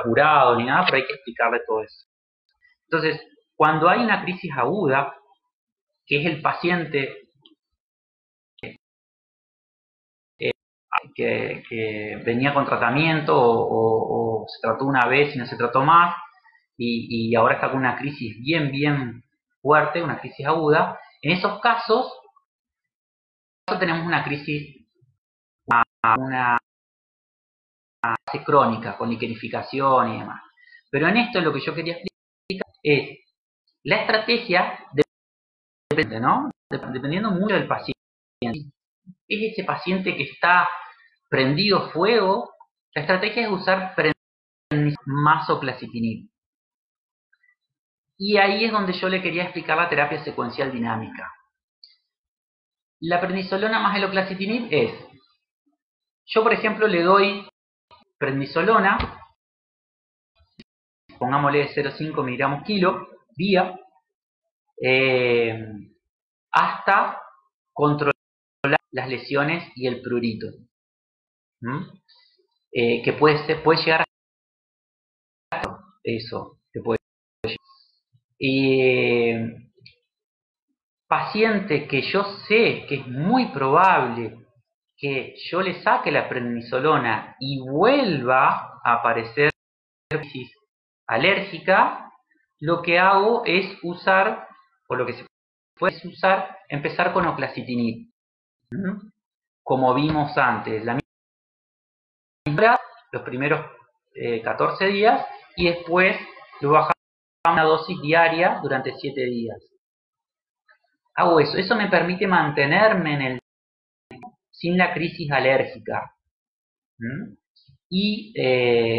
curado ni nada, pero hay que explicarle todo eso. Entonces, cuando hay una crisis aguda, que es el paciente que venía con tratamiento o se trató una vez y no se trató más, y ahora está con una crisis bien fuerte, una crisis aguda, en esos casos tenemos una crisis, una fase crónica, con liquenificación y demás. Pero en esto lo que yo quería explicar es la estrategia depende, ¿no? Dependiendo mucho del paciente. Es ese paciente que está prendido fuego, la estrategia es usar más oclazipinib. Y ahí es donde yo le quería explicar la terapia secuencial dinámica. La prednisolona más el oclazipinib es, yo por ejemplo le doy prednisolona, pongámosle 0,5 miligramos kilo, día, hasta controlar las lesiones y el prurito. Que puede llegar a eso. Paciente que yo sé que es muy probable que yo le saque la prednisolona y vuelva a aparecer crisis alérgica, lo que hago es usar, o lo que se puede usar, empezar con oclazipinib. Como vimos antes, la misma los primeros 14 días y después lo bajamos a una dosis diaria durante 7 días. Hago eso me permite mantenerme en el sin la crisis alérgica. Y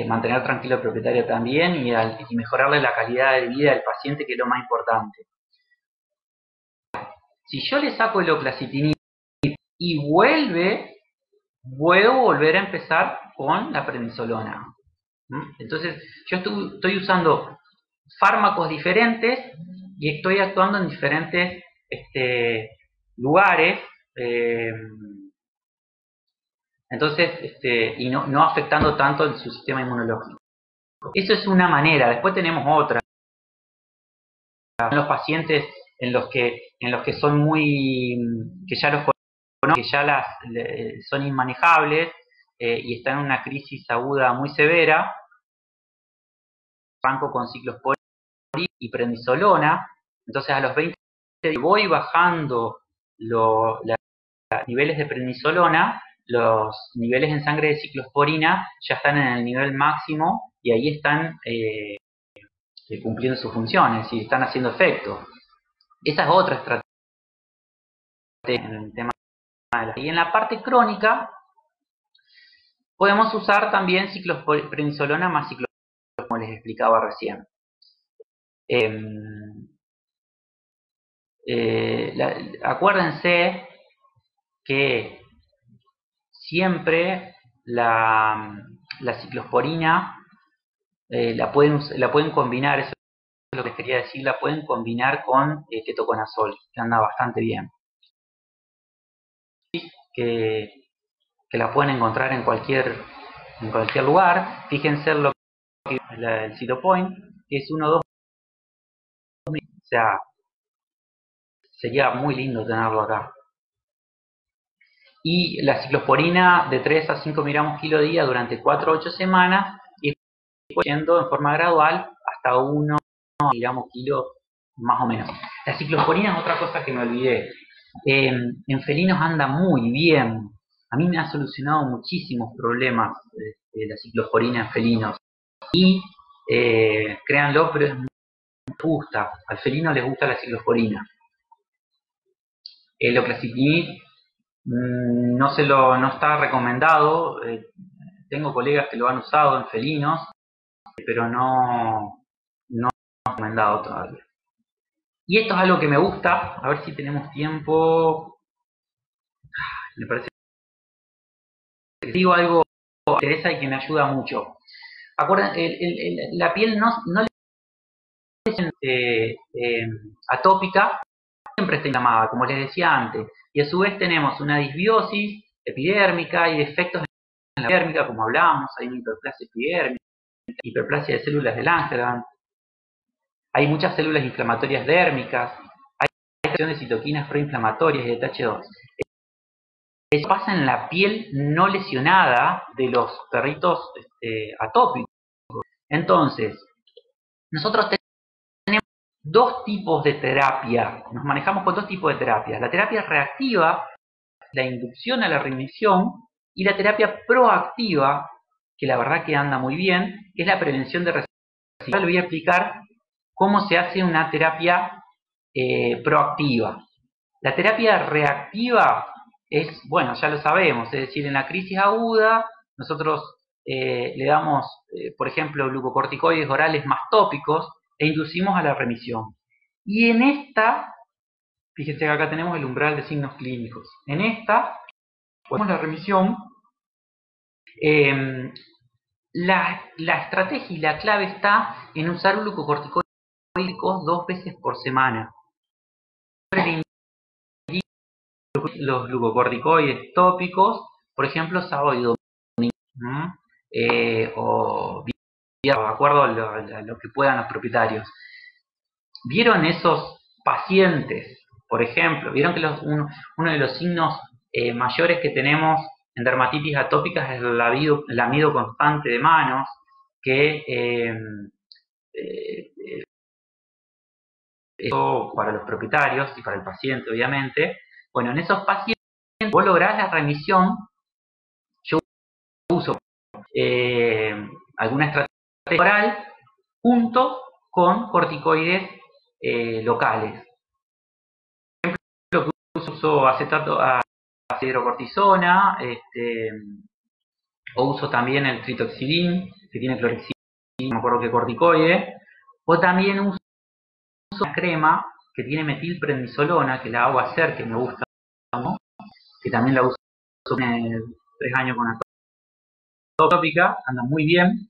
mantener tranquilo al propietario también y mejorarle la calidad de vida del paciente, que es lo más importante. Si yo le saco el oclacitinib y puedo volver a empezar con la prednisolona. Entonces, yo estoy usando fármacos diferentes y estoy actuando en diferentes lugares. Entonces, y no afectando tanto en su sistema inmunológico. Eso es una manera. Después tenemos otra. Los pacientes en los que son que ya los conocen, que ya son inmanejables y están en una crisis aguda muy severa, arranco con ciclosporina y prednisolona. Entonces, a los 20 voy bajando los niveles de prednisolona. Los niveles en sangre de ciclosporina ya están en el nivel máximo y ahí están cumpliendo sus funciones y están haciendo efecto. Esa es otra estrategia en el tema de y en la parte crónica podemos usar también prednisolona más ciclosporina, como les explicaba recién. Acuérdense que siempre la ciclosporina la pueden combinar, eso es lo que quería decir, la pueden combinar con ketoconazol, que anda bastante bien. Que la pueden encontrar en cualquier lugar. Fíjense lo que el Cytopoint, que es 1, 2, o sea, sería muy lindo tenerlo acá. Y la ciclosporina de 3 a 5 miligramos kilo día durante 4 a 8 semanas y yendo en forma gradual hasta 1 miligramos kilo más o menos. La ciclosporina es otra cosa que me olvidé. En felinos anda muy bien. A mí me ha solucionado muchísimos problemas la ciclosporina en felinos. Y créanlo, pero es muy gusta. Al felino les gusta la ciclosporina. El oclacitinib no está recomendado. Tengo colegas que lo han usado en felinos, pero no recomendado todavía. Y esto es algo que me gusta. A ver si tenemos tiempo. Me parece que digo algo que me interesa y que me ayuda mucho. Acuérdense, la piel no es atópica, siempre está inflamada, como les decía antes. Y a su vez tenemos una disbiosis epidérmica y defectos en la epidérmica, como hablábamos. Hay una hiperplasia epidérmica, hiperplasia de células de Langerhans. Hay muchas células inflamatorias dérmicas. Hay acción de citoquinas proinflamatorias y de TH2. Eso pasa en la piel no lesionada de los perritos atópicos. Entonces, nosotros tenemos dos tipos de terapia. Nos manejamos con dos tipos de terapia. La terapia reactiva, la inducción a la remisión, y la terapia proactiva, que la verdad que anda muy bien, que es la prevención de recidiva. Ahora les voy a explicar cómo se hace una terapia proactiva. La terapia reactiva es, bueno, ya lo sabemos, es decir, en la crisis aguda nosotros le damos, por ejemplo, glucocorticoides orales más tópicos e inducimos a la remisión. Y en esta, fíjense que acá tenemos el umbral de signos clínicos. En esta, ponemos la remisión. La estrategia y la clave está en usar glucocorticoides 2 veces por semana. Los glucocorticoides tópicos, por ejemplo, sábado y domingo, o de acuerdo a lo que puedan los propietarios. ¿Vieron esos pacientes? Por ejemplo, ¿vieron que uno de los signos mayores que tenemos en dermatitis atópicas es el lamido constante de manos, que eso para los propietarios y para el paciente, obviamente? Bueno, en esos pacientes, vos lográs la remisión. Yo uso alguna estrategia oral junto con corticoides locales. Por ejemplo, uso acetato hidrocortisona, o uso también el tritoxilin, que tiene clorexina, no me acuerdo qué corticoide, o también uso una crema que tiene metilprednisolona, que la hago hacer, que me gusta, ¿no? Que también la uso hace 3 años con atópica, anda muy bien.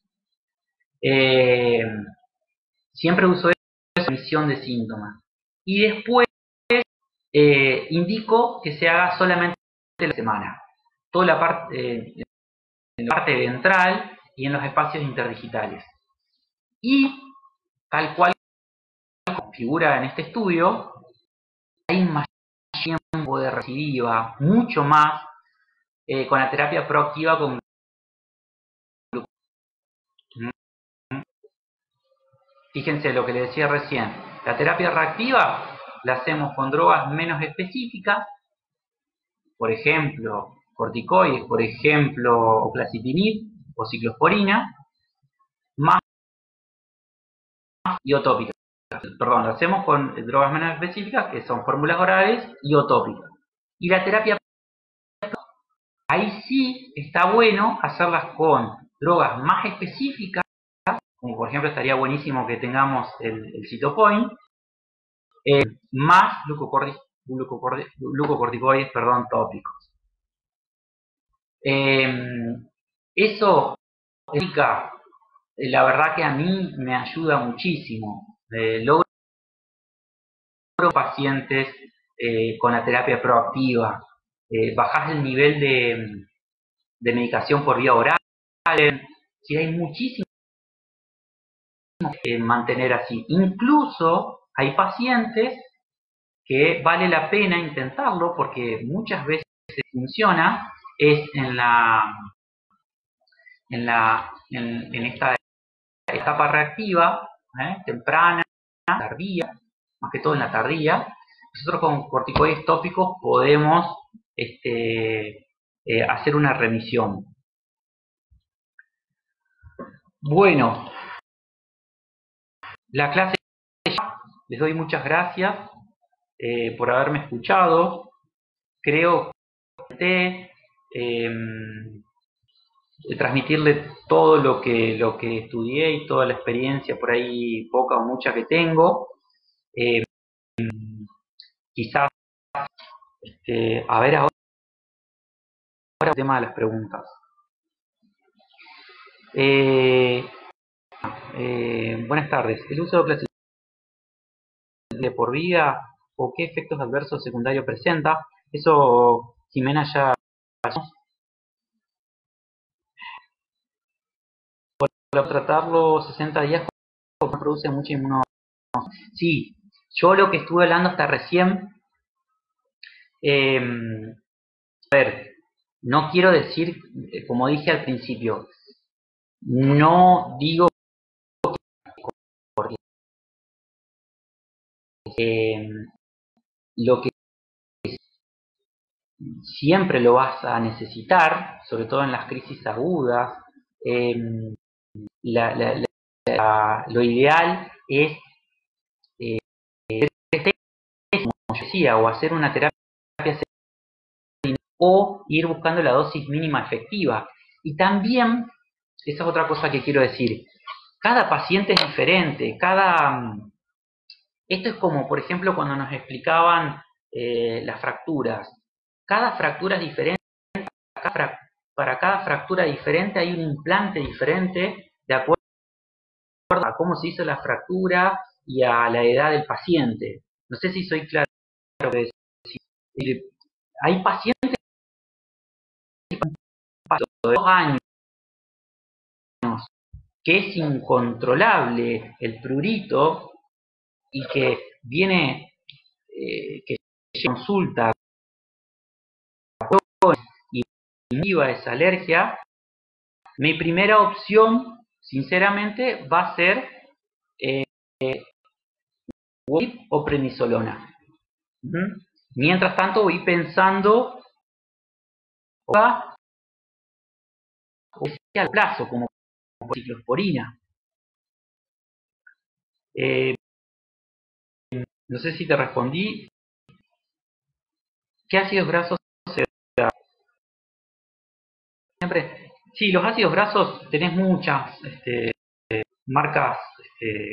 Siempre uso eso en revisión de síntomas. Y después indico que se haga solamente la semana. Toda en la parte ventral y en los espacios interdigitales. Y tal cual figura en este estudio, hay más tiempo de recidiva, mucho más con la terapia proactiva con fíjense lo que les decía recién, la terapia reactiva la hacemos con drogas menos específicas, por ejemplo, corticoides, por ejemplo, oclacitinib o ciclosporina, más iotópicas. Perdón, lo hacemos con drogas menos específicas, que son fórmulas orales y iotópicas. Y la terapia, ahí sí está bueno hacerlas con drogas más específicas, como por ejemplo estaría buenísimo que tengamos el Cytopoint, más glucocorticoides, perdón, tópicos. Eso explica, la verdad que a mí me ayuda muchísimo. Logro pacientes con la terapia proactiva, bajás el nivel de medicación por vía oral, si hay muchísimo que mantener así. Incluso hay pacientes que vale la pena intentarlo porque muchas veces funciona, es en esta etapa reactiva, temprana, tardía, más que todo en la tardía. Nosotros con corticoides tópicos podemos hacer una remisión. Bueno, la clase ya, les doy muchas gracias por haberme escuchado. Creo que transmitirle todo lo que estudié y toda la experiencia por ahí, poca o mucha que tengo. Quizás, a ver ahora el tema de las preguntas. Buenas tardes. ¿El uso de clasificación de por vida o qué efectos adversos secundarios presenta? Eso, Jimena, ya para tratarlo 60 días produce mucha inmunidad. Sí, yo lo que estuve hablando hasta recién, a ver, no quiero decir, como dije al principio, no digo porque lo que siempre lo vas a necesitar, sobre todo en las crisis agudas, lo ideal es, como yo decía, o hacer una terapia o ir buscando la dosis mínima efectiva. Y también, esa es otra cosa que quiero decir, cada paciente es diferente, esto es como, por ejemplo, cuando nos explicaban las fracturas. Cada fractura es diferente, para cada fractura diferente hay un implante diferente de acuerdo a cómo se hizo la fractura y a la edad del paciente. No sé si soy claro. Hay pacientes de 2 años que es incontrolable el prurito y que viene, que consulta y viva esa alergia, mi primera opción, sinceramente, va a ser o prednisolona. Mientras tanto, voy pensando a plazo, como ciclosporina. No sé si te respondí. ¿Qué ácidos grasos se siempre... Sí, los ácidos grasos tenés muchas marcas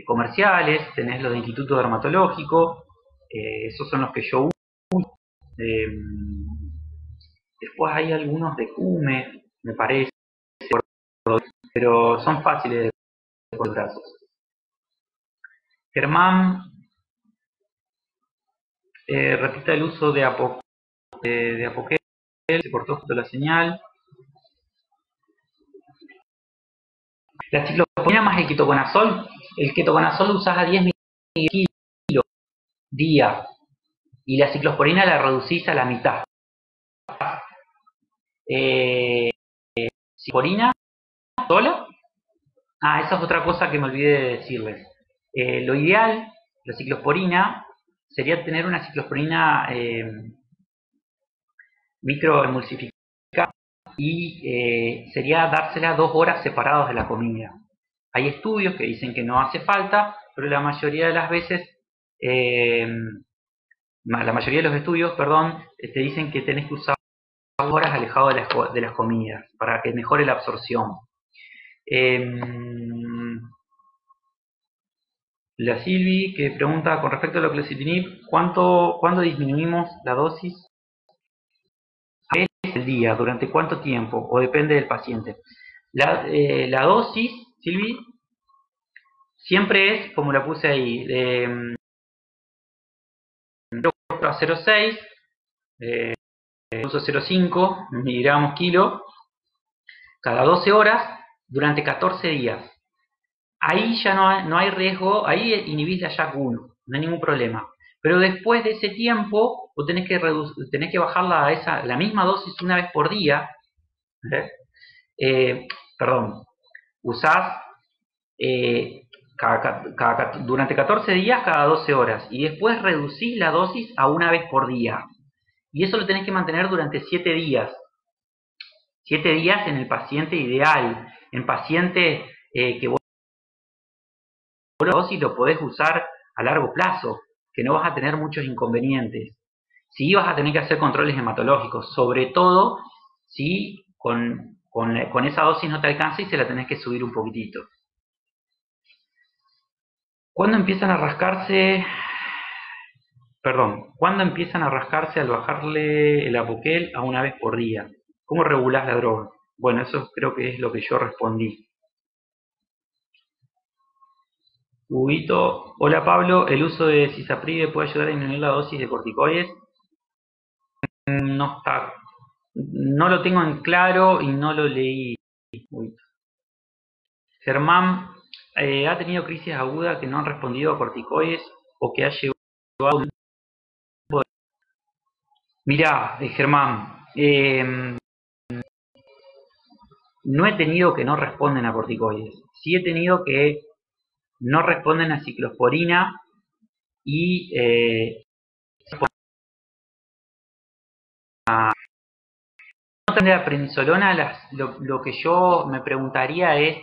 comerciales, tenés los de Instituto Dermatológico, esos son los que yo uso. Eh, Después hay algunos de Cume, me parece, pero son fáciles de por brazos. Germán repita el uso de Apoquel, se cortó justo la señal. La ciclosporina más el ketoconazol lo usás a 10 miligramos día y la ciclosporina la reducís a la mitad. Ciclosporina sola. Esa es otra cosa que me olvidé de decirles. Lo ideal, la ciclosporina, sería tener una ciclosporina microemulsificada y sería dársela 2 horas separados de la comida. Hay estudios que dicen que no hace falta, pero la mayoría de las veces, la mayoría de los estudios, te dicen que tenés que usar 2 horas alejado de las comidas para que mejore la absorción. La Silvi que pregunta con respecto a la clocitinib, ¿cuándo disminuimos la dosis? A veces el día, ¿durante cuánto tiempo? O depende del paciente. La dosis, Silvi, siempre es, como la puse ahí, de 0,4 a 0,6, uso 0,5 miligramos kilo, cada 12 horas, durante 14 días. Ahí ya no hay riesgo, ahí inhibís la JAK1, no hay ningún problema. Pero después de ese tiempo, vos tenés que bajarla a la misma dosis una vez por día. Usás durante 14 días cada 12 horas. Y después reducís la dosis a una vez por día. Y eso lo tenés que mantener durante 7 días. 7 días en el paciente ideal. En paciente que vos la dosis lo podés usar a largo plazo, que no vas a tener muchos inconvenientes. Sí vas a tener que hacer controles hematológicos, sobre todo si con esa dosis no te alcanza y se la tenés que subir un poquitito. ¿Cuándo empiezan a rascarse? ¿Cuándo empiezan a rascarse al bajarle el Apoquel a una vez por día? ¿Cómo regulás la droga? Bueno, eso creo que es lo que yo respondí. Huguito, hola Pablo, ¿el uso de cisapride puede ayudar a disminuir la dosis de corticoides? No lo tengo en claro y no lo leí. Germán, ¿ha tenido crisis aguda que no han respondido a corticoides o que ha llevado un tiempo de... Mirá, Germán, no he tenido que no responden a corticoides. Sí he tenido que no responden a ciclosporina y la prednisolona. Lo que yo me preguntaría es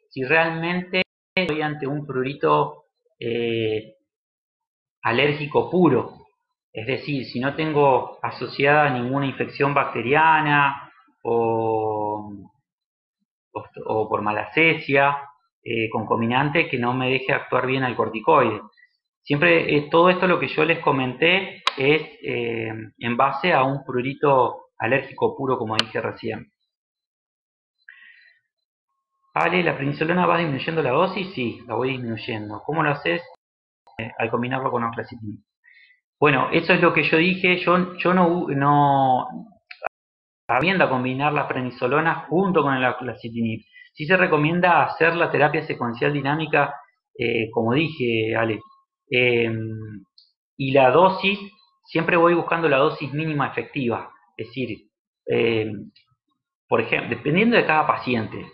si realmente estoy ante un prurito alérgico puro, es decir, si no tengo asociada ninguna infección bacteriana o por malacesia concominante que no me deje actuar bien al corticoide. Siempre todo esto lo que yo les comenté es en base a un prurito alérgico puro, como dije recién. Ale, ¿la prednisolona va disminuyendo la dosis? Sí, la voy disminuyendo. ¿Cómo lo haces? Al combinarlo con oclacitinib. Bueno, eso es lo que yo dije. Yo no recomiendo combinar la prednisolona junto con el oclacitinib. Sí se recomienda hacer la terapia secuencial dinámica, como dije, Ale. Y la dosis, siempre voy buscando la dosis mínima efectiva. Es decir, por ejemplo, dependiendo de cada paciente.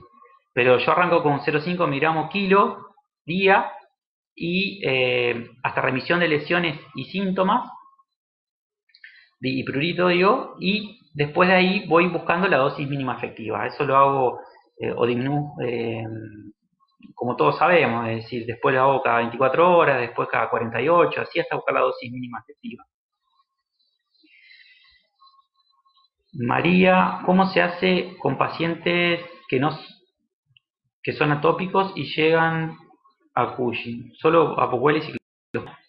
Pero yo arranco con 0,5 miligramos kilo día y hasta remisión de lesiones y síntomas y prurito, digo, y después de ahí voy buscando la dosis mínima efectiva. Eso lo hago o disminuyo, como todos sabemos, es decir, después lo hago cada 24 horas, después cada 48, así hasta buscar la dosis mínima efectiva. María, ¿cómo se hace con pacientes que son atópicos y llegan a Cushing? Solo Apoquel y ciclosporina.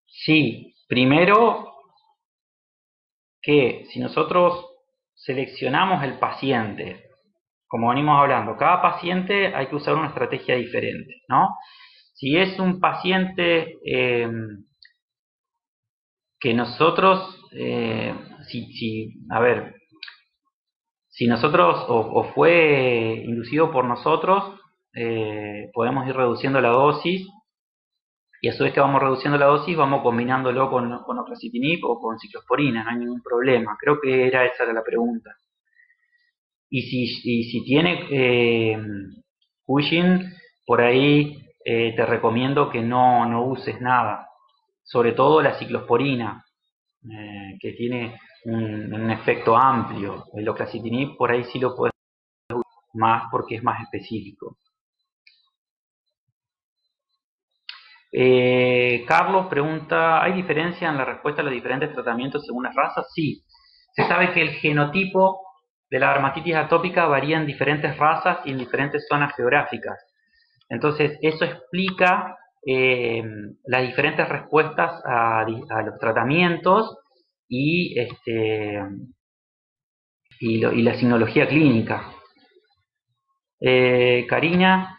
Sí, primero que si nosotros seleccionamos el paciente, como venimos hablando, cada paciente hay que usar una estrategia diferente, ¿no? Si es un paciente que nosotros, a ver, si nosotros o fue inducido por nosotros, podemos ir reduciendo la dosis y a su vez que vamos reduciendo la dosis vamos combinándolo con oclacitinib o con ciclosporina, no hay ningún problema. Creo que esa era la pregunta. Y si tiene Cushing, por ahí te recomiendo que no uses nada, sobre todo la ciclosporina, que tiene un efecto amplio. El oclacitinib por ahí sí lo puedes más porque es más específico. Carlos pregunta, ¿hay diferencia en la respuesta a los diferentes tratamientos según las razas? Sí. Se sabe que el genotipo de la dermatitis atópica varía en diferentes razas y en diferentes zonas geográficas. Entonces, eso explica las diferentes respuestas a los tratamientos y la signología clínica. Karina,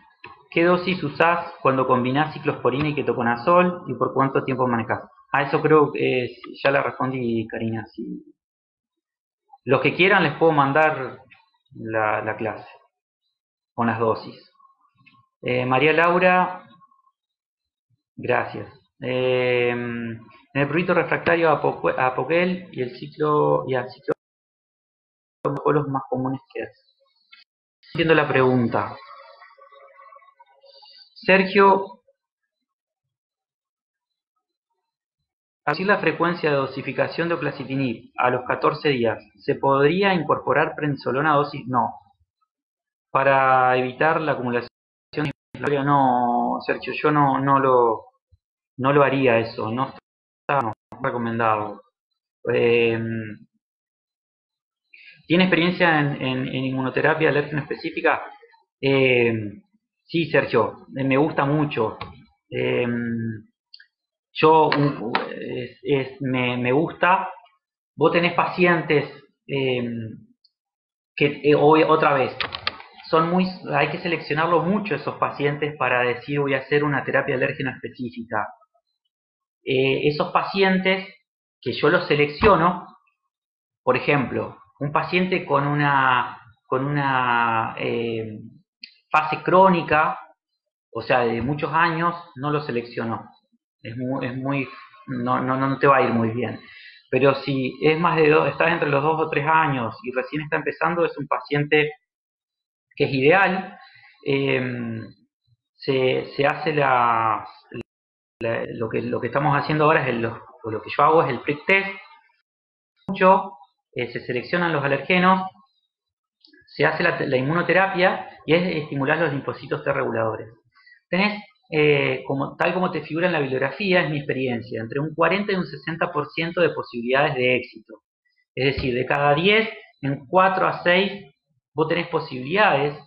¿qué dosis usás cuando combinás ciclosporina y ketoconazol y por cuánto tiempo manejás? A eso creo que ya la respondí, Karina. Si los que quieran les puedo mandar la clase con las dosis. María Laura, gracias. En el prurito refractario a Apoquel y al ciclo los más comunes que hace. Entiendo la pregunta. Sergio, así la frecuencia de dosificación de oclacitinib a los 14 días, ¿se podría incorporar prednisolona a dosis? No. Para evitar la acumulación de inflamatoria, no, Sergio, yo no lo haría eso, no está recomendado. ¿Tiene experiencia en inmunoterapia alérgena específica? Sí, Sergio, me gusta mucho. Yo me gusta. Vos tenés pacientes que, otra vez, hay que seleccionarlo mucho esos pacientes para decir voy a hacer una terapia alérgena específica. Esos pacientes que yo los selecciono, por ejemplo, un paciente con una fase crónica, o sea, de muchos años, no lo selecciono. No te va a ir muy bien. Pero si es más estás entre los 2 o 3 años y recién está empezando, es un paciente que es ideal. Se hace lo que estamos haciendo ahora lo que yo hago es el prick test. Se seleccionan los alergenos, se hace la inmunoterapia y es estimular los linfocitos T reguladores. Tenés, tal como te figura en la bibliografía, es mi experiencia, entre un 40 y un 60% de posibilidades de éxito. Es decir, de cada 10, en 4 a 6, vos tenés posibilidades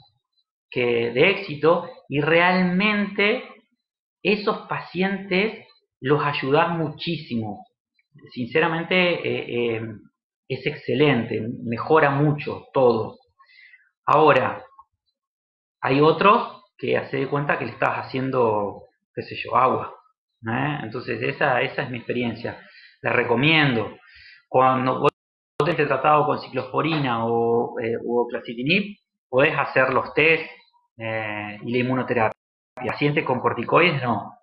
de éxito y realmente esos pacientes los ayudás muchísimo. Sinceramente, es excelente, mejora mucho todo. Ahora, hay otros que hace de cuenta que le estás haciendo, qué sé yo, agua. Entonces, esa es mi experiencia. La recomiendo. Cuando vos tenés tratado con ciclosporina o oclacitinib, podés hacer los test y la inmunoterapia. Pacientes con corticoides, no.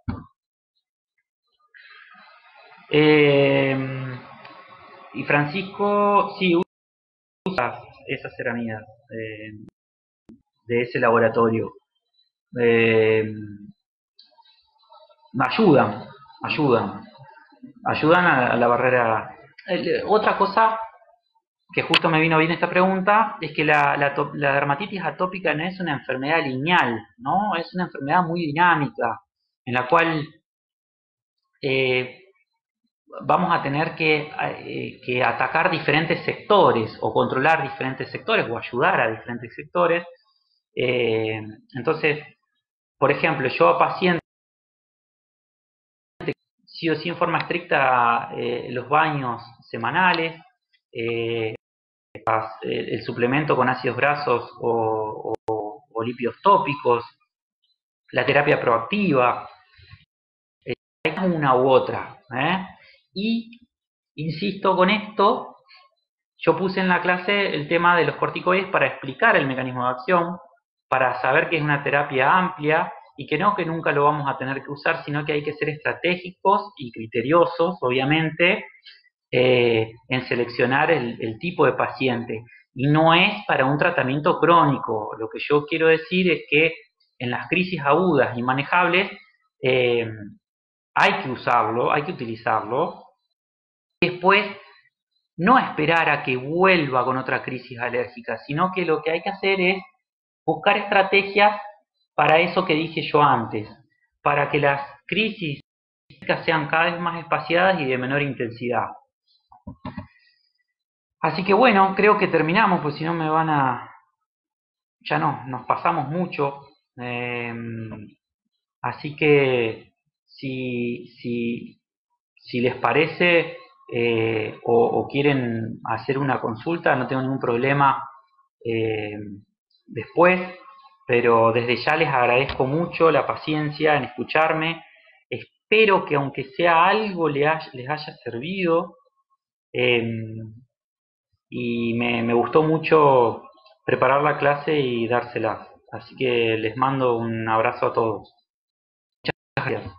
Y Francisco, sí, usa esas ceramidas de ese laboratorio. Ayudan a la barrera. Otra cosa que justo me vino bien esta pregunta es que la dermatitis atópica no es una enfermedad lineal, ¿no? Es una enfermedad muy dinámica, en la cual vamos a tener que atacar diferentes sectores o controlar diferentes sectores o ayudar a diferentes sectores. Eh, entonces, por ejemplo, yo a pacientes sí o sí en forma estricta los baños semanales, eh, el suplemento con ácidos grasos o lípidos tópicos, la terapia proactiva, una u otra. Y insisto con esto, yo puse en la clase el tema de los corticoides para explicar el mecanismo de acción, para saber que es una terapia amplia y que nunca lo vamos a tener que usar, sino que hay que ser estratégicos y criteriosos, obviamente, en seleccionar el tipo de paciente. Y no es para un tratamiento crónico. Lo que yo quiero decir es que en las crisis agudas y manejables eh, hay que usarlo, hay que utilizarlo. Después, no esperar a que vuelva con otra crisis alérgica, sino que lo que hay que hacer es buscar estrategias para eso que dije yo antes, para que las crisis sean cada vez más espaciadas y de menor intensidad. Así que bueno, creo que terminamos, pues si no me van a... Ya no, nos pasamos mucho. Eh, Así que si les parece o quieren hacer una consulta, no tengo ningún problema eh, después, pero desde ya les agradezco mucho la paciencia en escucharme. Espero que aunque sea algo les haya servido eh, y me gustó mucho preparar la clase y dársela. Así que les mando un abrazo a todos. Muchas gracias.